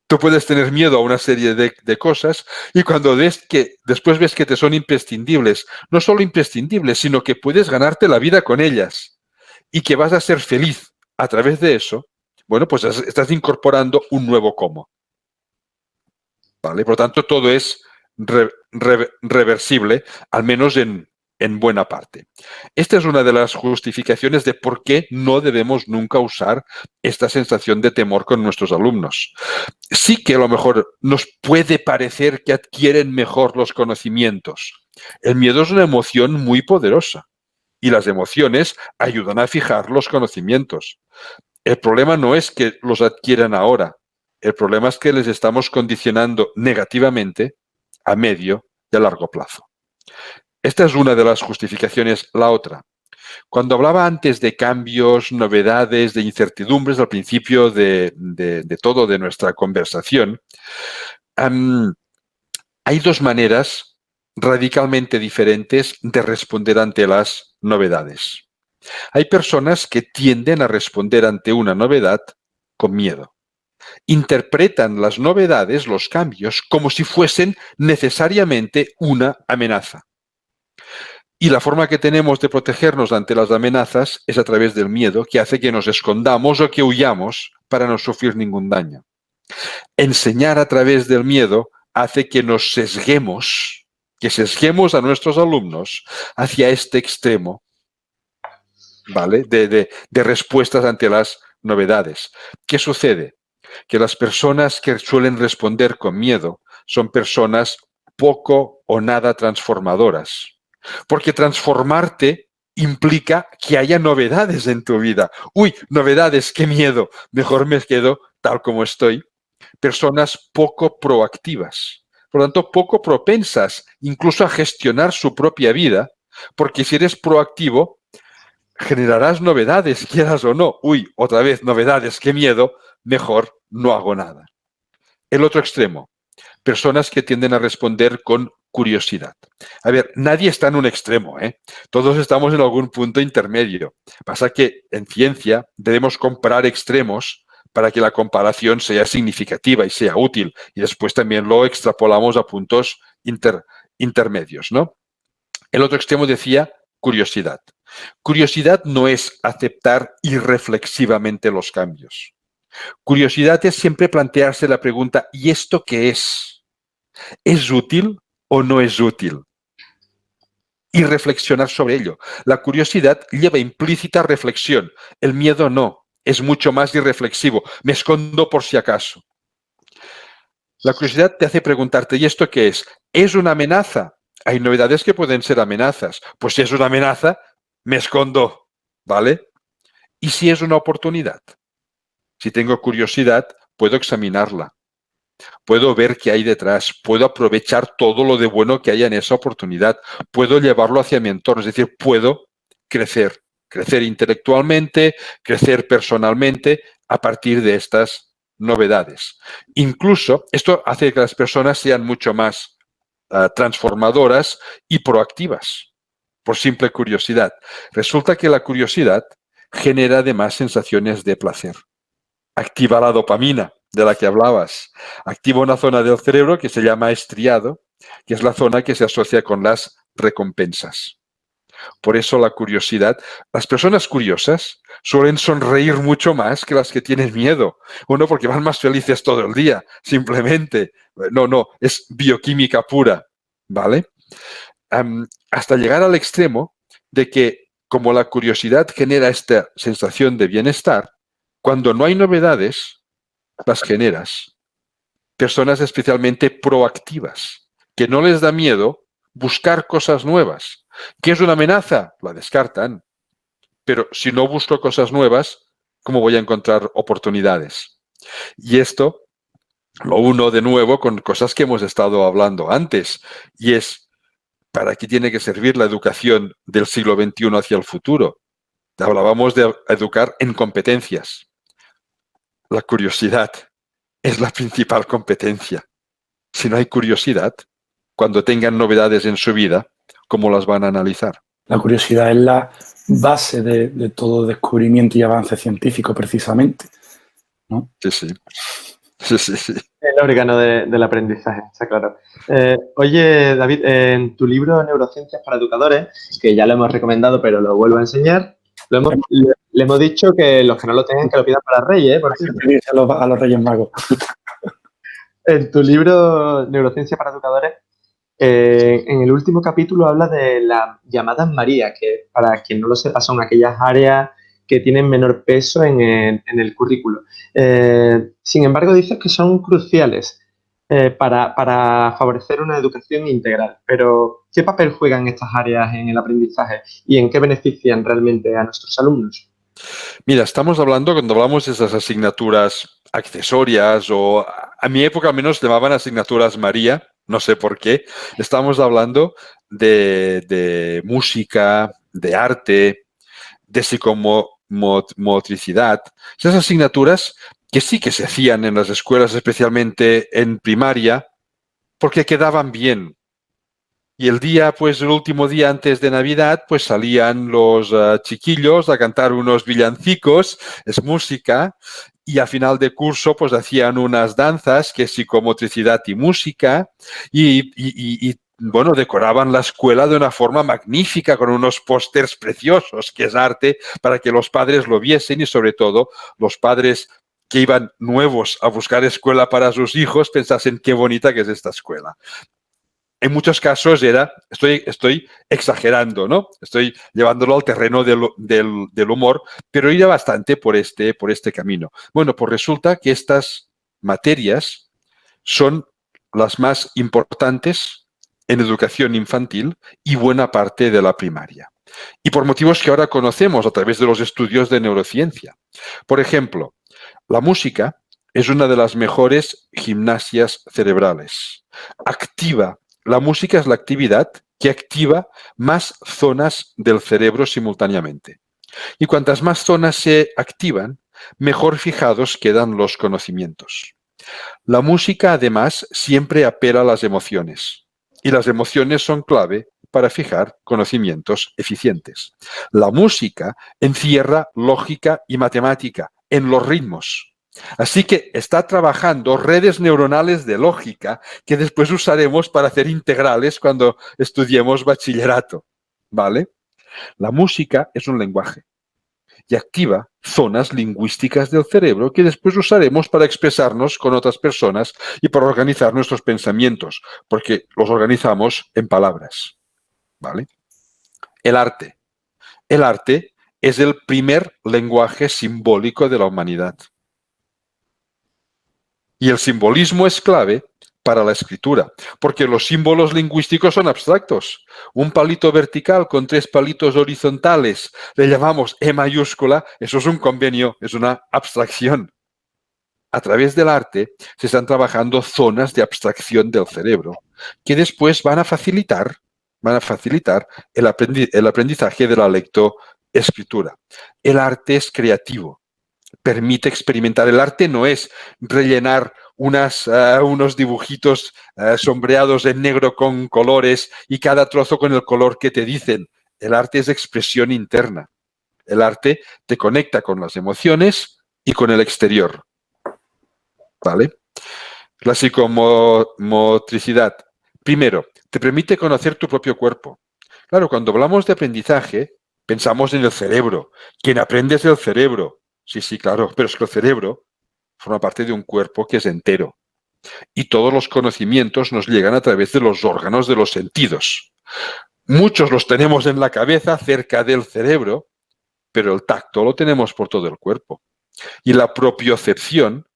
Speaker 5: Tú puedes tener miedo a una serie de cosas y cuando después ves que te son imprescindibles, no solo imprescindibles, sino que puedes ganarte la vida con ellas y que vas a ser feliz a través de eso, bueno, pues estás incorporando un nuevo cómo. ¿Vale? Por lo tanto, todo es reversible, al menos en buena parte. Esta es una de las justificaciones de por qué no debemos nunca usar esta sensación de temor con nuestros alumnos. Sí que a lo mejor nos puede parecer que adquieren mejor los conocimientos. El miedo es una emoción muy poderosa y las emociones ayudan a fijar los conocimientos. El problema no es que los adquieran ahora. El problema es que les estamos condicionando negativamente a medio y a largo plazo. Esta es una de las justificaciones. La otra, cuando hablaba antes de cambios, novedades, de incertidumbres al principio de todo de nuestra conversación, hay dos maneras radicalmente diferentes de responder ante las novedades. Hay personas que tienden a responder ante una novedad con miedo. Interpretan las novedades, los cambios, como si fuesen necesariamente una amenaza. Y la forma que tenemos de protegernos ante las amenazas es a través del miedo, que hace que nos escondamos o que huyamos para no sufrir ningún daño. Enseñar a través del miedo hace que nos sesguemos, a nuestros alumnos hacia este extremo, ¿vale? De respuestas ante las novedades. ¿Qué sucede? Que las personas que suelen responder con miedo son personas poco o nada transformadoras. Porque transformarte implica que haya novedades en tu vida. Uy, novedades, qué miedo. Mejor me quedo tal como estoy. Personas poco proactivas. Por lo tanto, poco propensas incluso a gestionar su propia vida. Porque si eres proactivo, generarás novedades, quieras o no. Uy, otra vez, novedades, qué miedo. Mejor no hago nada. El otro extremo. Personas que tienden a responder con curiosidad. A ver, nadie está en un extremo, ¿eh? Todos estamos en algún punto intermedio. Pasa que en ciencia debemos comparar extremos para que la comparación sea significativa y sea útil. Y después también lo extrapolamos a puntos intermedios, ¿no? El otro extremo decía curiosidad. Curiosidad no es aceptar irreflexivamente los cambios. Curiosidad es siempre plantearse la pregunta, ¿y esto qué es? ¿Es útil o no es útil? Y reflexionar sobre ello. La curiosidad lleva implícita reflexión. El miedo no. Es mucho más irreflexivo. Me escondo por si acaso. La curiosidad te hace preguntarte, ¿y esto qué es? ¿Es una amenaza? Hay novedades que pueden ser amenazas. Pues si es una amenaza, me escondo, ¿vale? ¿Y si es una oportunidad? Si tengo curiosidad, puedo examinarla. Puedo ver qué hay detrás, puedo aprovechar todo lo de bueno que haya en esa oportunidad, puedo llevarlo hacia mi entorno, es decir, puedo crecer intelectualmente, crecer personalmente a partir de estas novedades. Incluso esto hace que las personas sean mucho más transformadoras y proactivas, por simple curiosidad. Resulta que la curiosidad genera además sensaciones de placer. Activa la dopamina de la que hablabas. Activa una zona del cerebro que se llama estriado, que es la zona que se asocia con las recompensas. Por eso la curiosidad, las personas curiosas suelen sonreír mucho más que las que tienen miedo. Uno, porque van más felices todo el día, simplemente. No, es bioquímica pura, ¿vale? Hasta llegar al extremo de que, como la curiosidad genera esta sensación de bienestar, cuando no hay novedades, las generas. Personas especialmente proactivas, que no les da miedo buscar cosas nuevas. ¿Qué es una amenaza? La descartan. Pero si no busco cosas nuevas, ¿cómo voy a encontrar oportunidades? Y esto lo uno de nuevo con cosas que hemos estado hablando antes, y es, ¿para qué tiene que servir la educación del siglo XXI hacia el futuro? Hablábamos de educar en competencias. La curiosidad es la principal competencia. Si no hay curiosidad, cuando tengan novedades en su vida, ¿cómo las van a analizar?
Speaker 1: La curiosidad es la base de todo descubrimiento y avance científico, precisamente, ¿no?
Speaker 5: Sí, sí. Sí, sí, sí.
Speaker 2: El órgano del aprendizaje, está claro. Oye, David, en tu libro Neurociencias para Educadores, que ya lo hemos recomendado, pero lo vuelvo a enseñar, le hemos dicho que los que no lo tengan, que lo pidan para Reyes, por
Speaker 1: Hay que
Speaker 2: cierto.
Speaker 1: pedirse a los Reyes Magos.
Speaker 2: En tu libro Neurociencias para Educadores, en el último capítulo habla de las llamadas María, que para quien no lo sepa son aquellas áreas que tienen menor peso en el currículo. Sin embargo, dices que son cruciales para favorecer una educación integral. Pero, ¿qué papel juegan estas áreas en el aprendizaje y en qué benefician realmente a nuestros alumnos?
Speaker 5: Mira, estamos hablando, cuando hablamos de esas asignaturas accesorias, o a mi época al menos llamaban asignaturas María, no sé por qué, estamos hablando de música, de arte, de psicomotricidad, esas asignaturas que sí que se hacían en las escuelas, especialmente en primaria, porque quedaban bien. Y el día, pues el último día antes de Navidad, pues salían los chiquillos a cantar unos villancicos, es música, y a final de curso, pues hacían unas danzas, que es psicomotricidad y música, bueno, decoraban la escuela de una forma magnífica, con unos pósters preciosos, que es arte, para que los padres lo viesen y sobre todo los padres que iban nuevos a buscar escuela para sus hijos pensasen qué bonita que es esta escuela. En muchos casos estoy exagerando, ¿no? Estoy llevándolo al terreno del humor, pero iba bastante por este camino. Bueno, pues resulta que estas materias son las más importantes en educación infantil y buena parte de la primaria. Y por motivos que ahora conocemos a través de los estudios de neurociencia. Por ejemplo, la música es una de las mejores gimnasias cerebrales. La música es la actividad que activa más zonas del cerebro simultáneamente. Y cuantas más zonas se activan, mejor fijados quedan los conocimientos. La música, además, siempre apela a las emociones. Y las emociones son clave para fijar conocimientos eficientes. La música encierra lógica y matemática en los ritmos. Así que está trabajando redes neuronales de lógica que después usaremos para hacer integrales cuando estudiemos bachillerato. ¿Vale? La música es un lenguaje y activa zonas lingüísticas del cerebro que después usaremos para expresarnos con otras personas y para organizar nuestros pensamientos, porque los organizamos en palabras. ¿Vale? El arte. El arte es el primer lenguaje simbólico de la humanidad. Y el simbolismo es clave para la escritura, porque los símbolos lingüísticos son abstractos. Un palito vertical con 3 palitos horizontales, le llamamos E mayúscula, eso es un convenio, es una abstracción. A través del arte se están trabajando zonas de abstracción del cerebro que después van a facilitar el aprendizaje de la lectoescritura. El arte es creativo, permite experimentar. El arte no es rellenar unos dibujitos sombreados en negro con colores y cada trozo con el color que te dicen. El arte es expresión interna. El arte te conecta con las emociones y con el exterior. ¿Vale? La psicomotricidad. Primero, te permite conocer tu propio cuerpo. Claro, cuando hablamos de aprendizaje, pensamos en el cerebro. Quien aprende es el cerebro. Sí, sí, claro, pero es que el cerebro forma parte de un cuerpo que es entero. Y todos los conocimientos nos llegan a través de los órganos de los sentidos. Muchos los tenemos en la cabeza, cerca del cerebro, pero el tacto lo tenemos por todo el cuerpo. Y la propiocepción,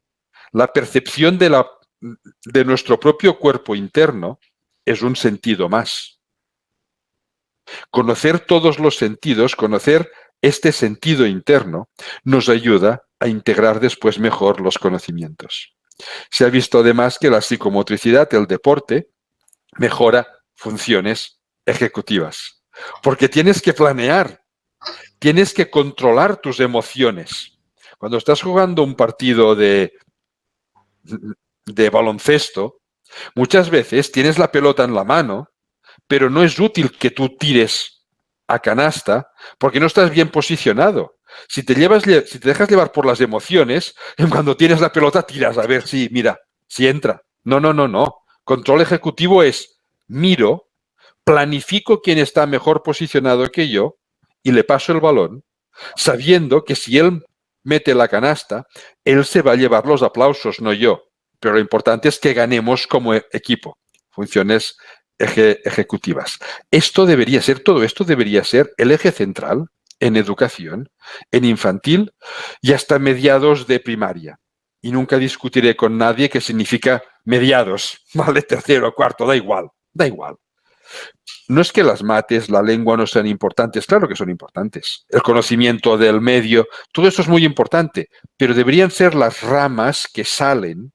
Speaker 5: la percepción de nuestro propio cuerpo interno, es un sentido más. Conocer todos los sentidos, conocer este sentido interno, nos ayuda a integrar después mejor los conocimientos. Se ha visto además que la psicomotricidad, el deporte, mejora funciones ejecutivas. Porque tienes que planear, tienes que controlar tus emociones. Cuando estás jugando un partido de baloncesto, Muchas veces tienes la pelota en la mano, pero no es útil que tú tires a canasta porque no estás bien posicionado. Si te dejas llevar por las emociones, cuando tienes la pelota tiras a ver si, mira, si entra. No, no, no, no. Control ejecutivo es miro, planifico quién está mejor posicionado que yo y le paso el balón, sabiendo que si él mete la canasta, él se va a llevar los aplausos, no yo. Pero lo importante es que ganemos como equipo. Funciones ejecutivas. Todo esto debería ser el eje central en educación, en infantil y hasta mediados de primaria. Y nunca discutiré con nadie qué significa mediados, ¿vale? Tercero, cuarto, da igual, da igual. No es que las mates, la lengua no sean importantes, claro que son importantes. El conocimiento del medio, todo eso es muy importante, pero deberían ser las ramas que salen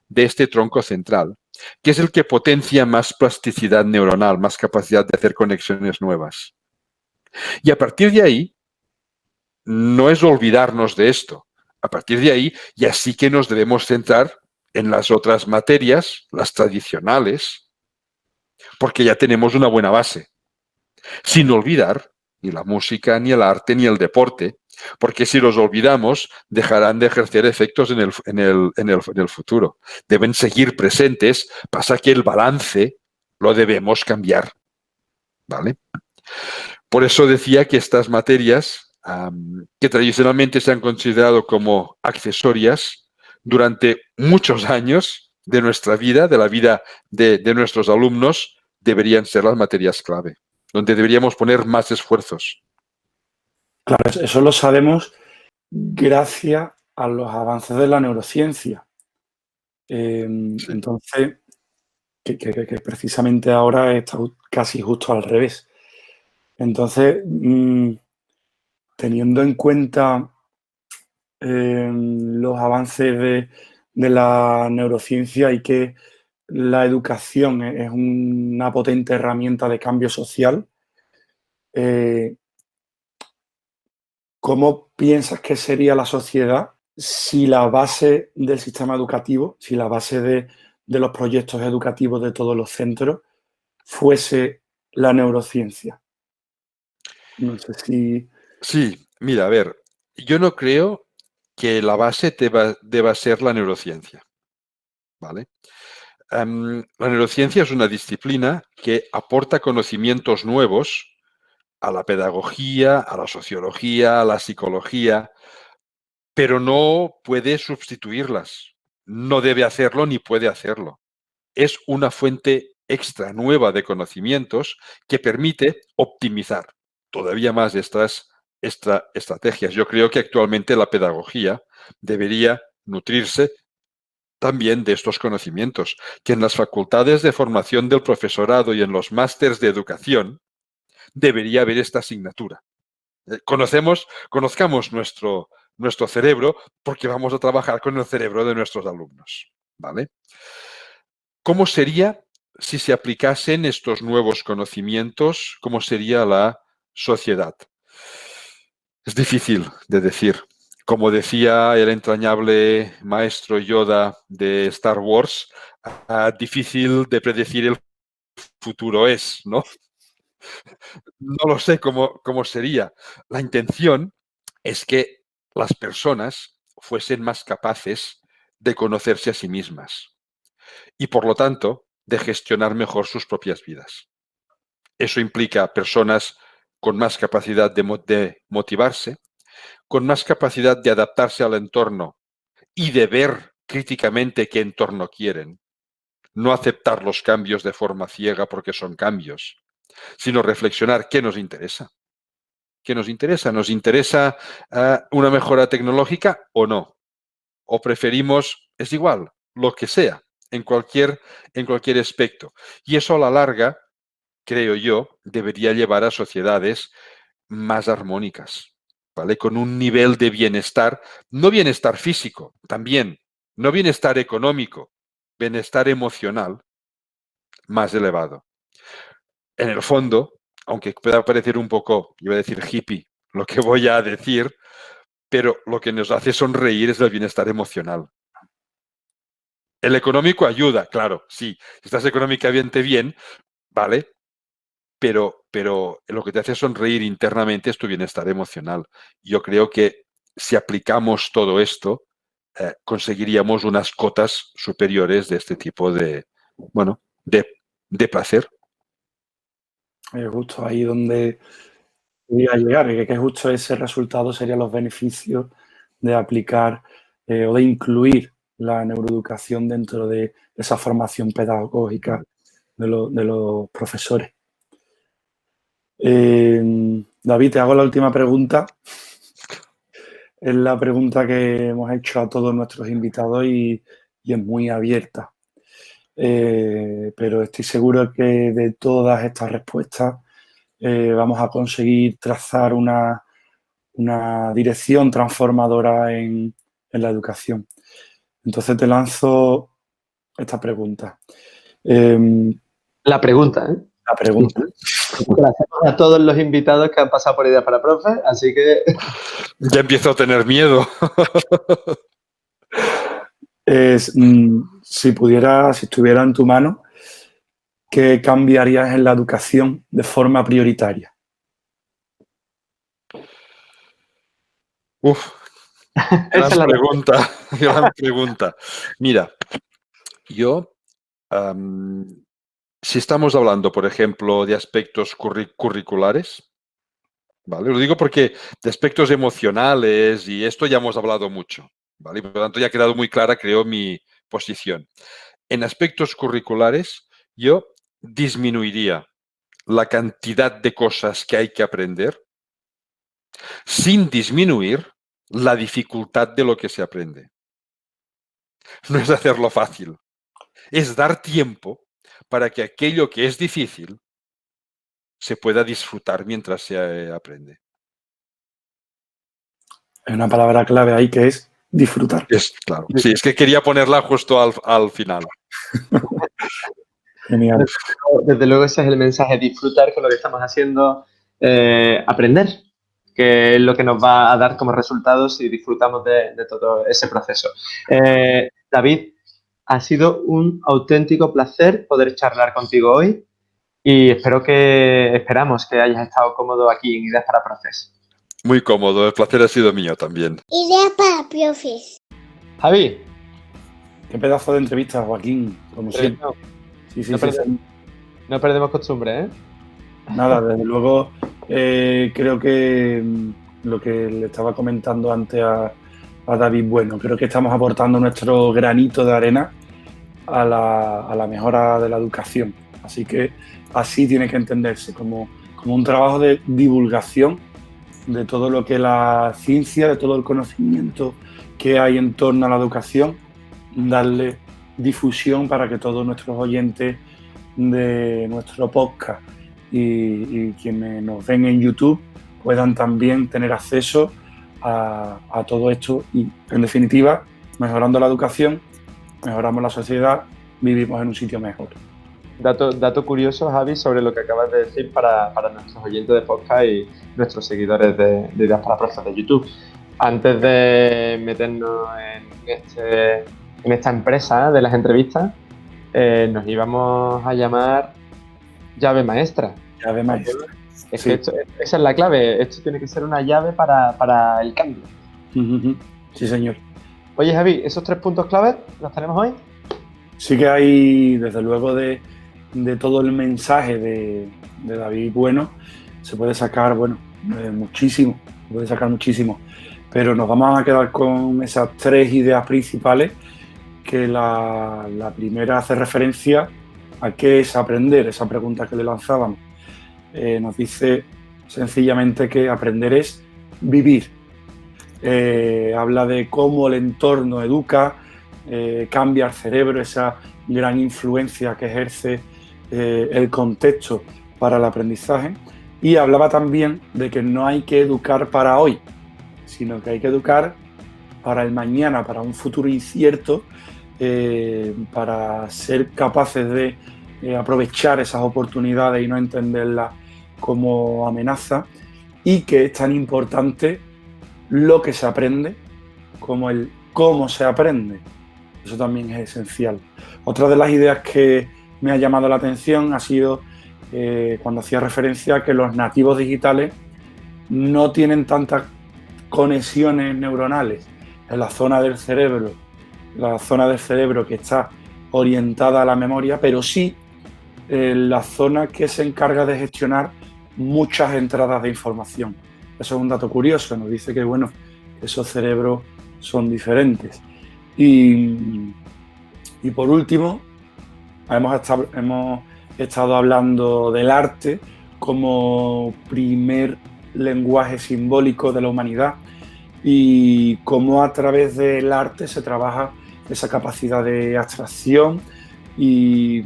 Speaker 5: de este tronco central, que es el que potencia más plasticidad neuronal, más capacidad de hacer conexiones nuevas. Y a partir de ahí, no es olvidarnos de esto. A partir de ahí, ya sí que nos debemos centrar en las otras materias, las tradicionales, porque ya tenemos una buena base. Sin olvidar ni la música, ni el arte, ni el deporte, porque si los olvidamos, dejarán de ejercer efectos en el futuro. Deben seguir presentes, pasa que el balance lo debemos cambiar, ¿vale? Por eso decía que estas materias, que tradicionalmente se han considerado como accesorias, durante muchos años de nuestra vida, de la vida de nuestros alumnos, deberían ser las materias clave, donde deberíamos poner más esfuerzos.
Speaker 1: Claro, eso lo sabemos gracias a los avances de la neurociencia.
Speaker 5: Sí.
Speaker 1: Entonces, que precisamente ahora está casi justo al revés. Entonces, teniendo en cuenta los avances de la neurociencia y que la educación es una potente herramienta de cambio social, ¿cómo piensas que sería la sociedad si la base del sistema educativo, si la base de los proyectos educativos de todos los centros fuese la neurociencia? No sé si...
Speaker 5: Sí, mira, a ver, yo no creo que la base deba ser la neurociencia, ¿vale? La neurociencia es una disciplina que aporta conocimientos nuevos a la pedagogía, a la sociología, a la psicología, pero no puede sustituirlas. No debe hacerlo ni puede hacerlo. Es una fuente extra nueva de conocimientos que permite optimizar todavía más estas estrategias. Yo creo que actualmente la pedagogía debería nutrirse también de estos conocimientos, que en las facultades de formación del profesorado y en los másters de educación debería haber esta asignatura. Conozcamos nuestro cerebro porque vamos a trabajar con el cerebro de nuestros alumnos, ¿vale? ¿Cómo sería si se aplicasen estos nuevos conocimientos? ¿Cómo sería la sociedad? Es difícil de decir. Como decía el entrañable maestro Yoda de Star Wars, difícil de predecir el futuro es, ¿no? No lo sé cómo sería. La intención es que las personas fuesen más capaces de conocerse a sí mismas y, por lo tanto, de gestionar mejor sus propias vidas. Eso implica personas con más capacidad de motivarse, con más capacidad de adaptarse al entorno y de ver críticamente qué entorno quieren. No aceptar los cambios de forma ciega porque son cambios, sino reflexionar qué nos interesa. ¿Qué nos interesa? ¿Nos interesa una mejora tecnológica o no? ¿O preferimos, es igual, lo que sea, en cualquier aspecto? Y eso a la larga, creo yo, debería llevar a sociedades más armónicas, ¿vale? Con un nivel de bienestar, no bienestar físico, también, no bienestar económico, bienestar emocional más elevado. En el fondo, aunque pueda parecer un poco, iba a decir hippie, lo que voy a decir, pero lo que nos hace sonreír es el bienestar emocional. El económico ayuda, claro, sí. Si estás económicamente bien, ¿vale? Pero lo que te hace sonreír internamente es tu bienestar emocional. Yo creo que si aplicamos todo esto, conseguiríamos unas cotas superiores de este tipo de, bueno, de placer.
Speaker 1: Justo ahí donde quería llegar, que justo ese resultado serían los beneficios de aplicar o de incluir la neuroeducación dentro de esa formación pedagógica de los profesores. David, te hago la última pregunta. Es la pregunta que hemos hecho a todos nuestros invitados y es muy abierta. Pero estoy seguro que de todas estas respuestas vamos a conseguir trazar una dirección transformadora en la educación. Entonces te lanzo esta pregunta.
Speaker 2: La pregunta, ¿eh?
Speaker 1: La pregunta.
Speaker 2: Gracias a todos los invitados que han pasado por Ideas para Profes, así que...
Speaker 5: Ya empiezo a tener miedo.
Speaker 1: Si estuviera en tu mano, ¿qué cambiarías en la educación de forma prioritaria?
Speaker 5: Gran pregunta, gran pregunta. Mira, yo, si estamos hablando, por ejemplo, de aspectos curriculares, ¿vale? Lo digo porque de aspectos emocionales y esto ya hemos hablado mucho, ¿vale? Por lo tanto, ya ha quedado muy clara, creo, mi posición. En aspectos curriculares, yo disminuiría la cantidad de cosas que hay que aprender sin disminuir la dificultad de lo que se aprende. No es hacerlo fácil, es dar tiempo para que aquello que es difícil se pueda disfrutar mientras se aprende.
Speaker 1: Hay una palabra clave ahí que es disfrutar.
Speaker 5: Es claro. Sí, es que quería ponerla justo al final.
Speaker 1: Genial.
Speaker 2: Desde luego ese es el mensaje, disfrutar con lo que estamos haciendo, aprender, que es lo que nos va a dar como resultado si disfrutamos de todo ese proceso. David, ha sido un auténtico placer poder charlar contigo hoy y esperamos que hayas estado cómodo aquí en Ideas para Profes.
Speaker 5: Muy cómodo, el placer ha sido mío también.
Speaker 3: Ideas para Profes.
Speaker 2: Javi.
Speaker 1: Qué pedazo de entrevista, Joaquín, como siempre. Sí,
Speaker 2: no perdemos costumbre, ¿eh?
Speaker 1: Nada, desde luego creo que lo que le estaba comentando antes a David, bueno, creo que estamos aportando nuestro granito de arena a la mejora de la educación. Así que así tiene que entenderse, como un trabajo de divulgación de todo lo que es la ciencia, de todo el conocimiento que hay en torno a la educación, darle difusión para que todos nuestros oyentes de nuestro podcast y quienes nos ven en YouTube puedan también tener acceso a todo esto y, en definitiva, mejorando la educación, mejoramos la sociedad, vivimos en un sitio mejor.
Speaker 2: Dato curioso, Javi, sobre lo que acabas de decir para nuestros oyentes de podcast y nuestros seguidores de Ideas para Profes de YouTube. Antes de meternos en esta empresa de las entrevistas, nos íbamos a llamar llave maestra.
Speaker 1: Llave maestra.
Speaker 2: Es que esa es la clave. Esto tiene que ser una llave para el cambio.
Speaker 1: Sí, señor.
Speaker 2: Oye, Javi, ¿esos 3 puntos claves los tenemos hoy?
Speaker 1: Sí que hay, desde luego, de todo el mensaje de David Bueno, se puede sacar, muchísimo. Se puede sacar muchísimo. Pero nos vamos a quedar con esas 3 ideas principales, que la primera hace referencia a qué es aprender, esa pregunta que le lanzábamos. Nos dice sencillamente que aprender es vivir. Habla de cómo el entorno educa, cambia el cerebro, esa gran influencia que ejerce el contexto para el aprendizaje, y hablaba también de que no hay que educar para hoy, sino que hay que educar para el mañana, para un futuro incierto, para ser capaces de aprovechar esas oportunidades y no entenderlas como amenaza, y que es tan importante lo que se aprende como el cómo se aprende. Eso también es esencial. Otra de las ideas que me ha llamado la atención ha sido cuando hacía referencia a que los nativos digitales no tienen tantas conexiones neuronales en la zona del cerebro que está orientada a la memoria, pero sí en la zona que se encarga de gestionar muchas entradas de información. Eso es un dato curioso, nos dice que bueno, esos cerebros son diferentes. Y por último, hemos estado hablando del arte como primer lenguaje simbólico de la humanidad y cómo a través del arte se trabaja esa capacidad de abstracción y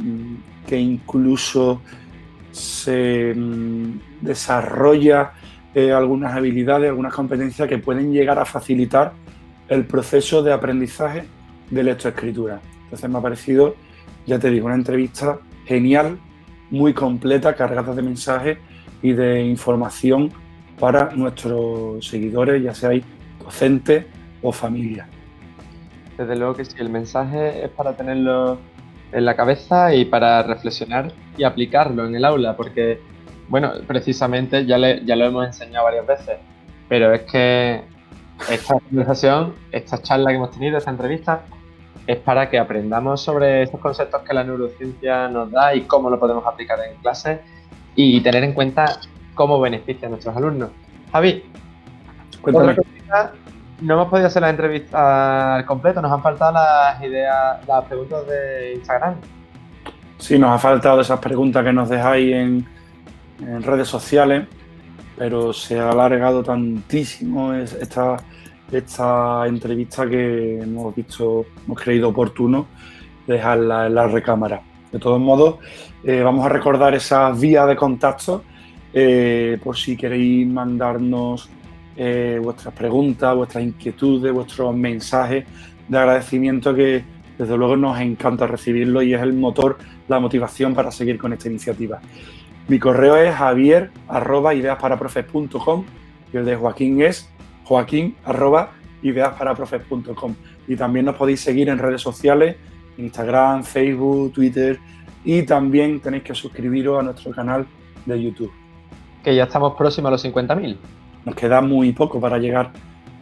Speaker 1: que incluso se desarrolla algunas habilidades, algunas competencias que pueden llegar a facilitar el proceso de aprendizaje de lectoescritura. Entonces me ha parecido, ya te digo, una entrevista genial, muy completa, cargada de mensajes y de información para nuestros seguidores, ya seáis docentes o familia.
Speaker 2: Desde luego que sí, el mensaje es para tenerlo en la cabeza y para reflexionar y aplicarlo en el aula, porque, bueno, precisamente ya lo hemos enseñado varias veces, pero es que esta conversación, esta charla que hemos tenido, esta entrevista, es para que aprendamos sobre estos conceptos que la neurociencia nos da y cómo lo podemos aplicar en clase y tener en cuenta cómo beneficia a nuestros alumnos. Javi,
Speaker 1: Cuéntame.
Speaker 2: otra cosita, no hemos podido hacer la entrevista al completo, nos han faltado las ideas, las preguntas de Instagram.
Speaker 1: Sí, nos ha faltado esas preguntas que nos dejáis en redes sociales, pero se ha alargado tantísimo esta entrevista que hemos creído oportuno dejarla en la recámara. De todos modos, vamos a recordar esas vías de contacto por si queréis mandarnos vuestras preguntas, vuestras inquietudes, vuestros mensajes de agradecimiento, que desde luego nos encanta recibirlo y es el motor, la motivación para seguir con esta iniciativa. Mi correo es javier@ideasparaprofes.com y el de Joaquín es joaquin@ideasparaprofes.com. Y también nos podéis seguir en redes sociales, Instagram, Facebook, Twitter, y también tenéis que suscribiros a nuestro canal de YouTube.
Speaker 2: Que ya estamos próximos a los 50.000.
Speaker 1: Nos queda muy poco para llegar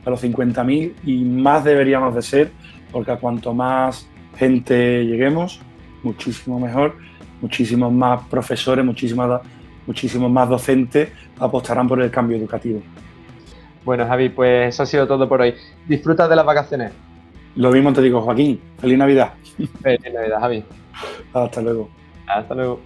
Speaker 1: a los 50.000 y más deberíamos de ser, porque a cuanto más gente lleguemos, muchísimo mejor, muchísimos más profesores, muchísimos más docentes apostarán por el cambio educativo.
Speaker 2: Bueno, Javi, pues eso ha sido todo por hoy. Disfruta de las vacaciones.
Speaker 1: Lo mismo te digo, Joaquín. Feliz Navidad.
Speaker 2: Feliz Navidad, Javi.
Speaker 1: Hasta luego.
Speaker 2: Hasta luego.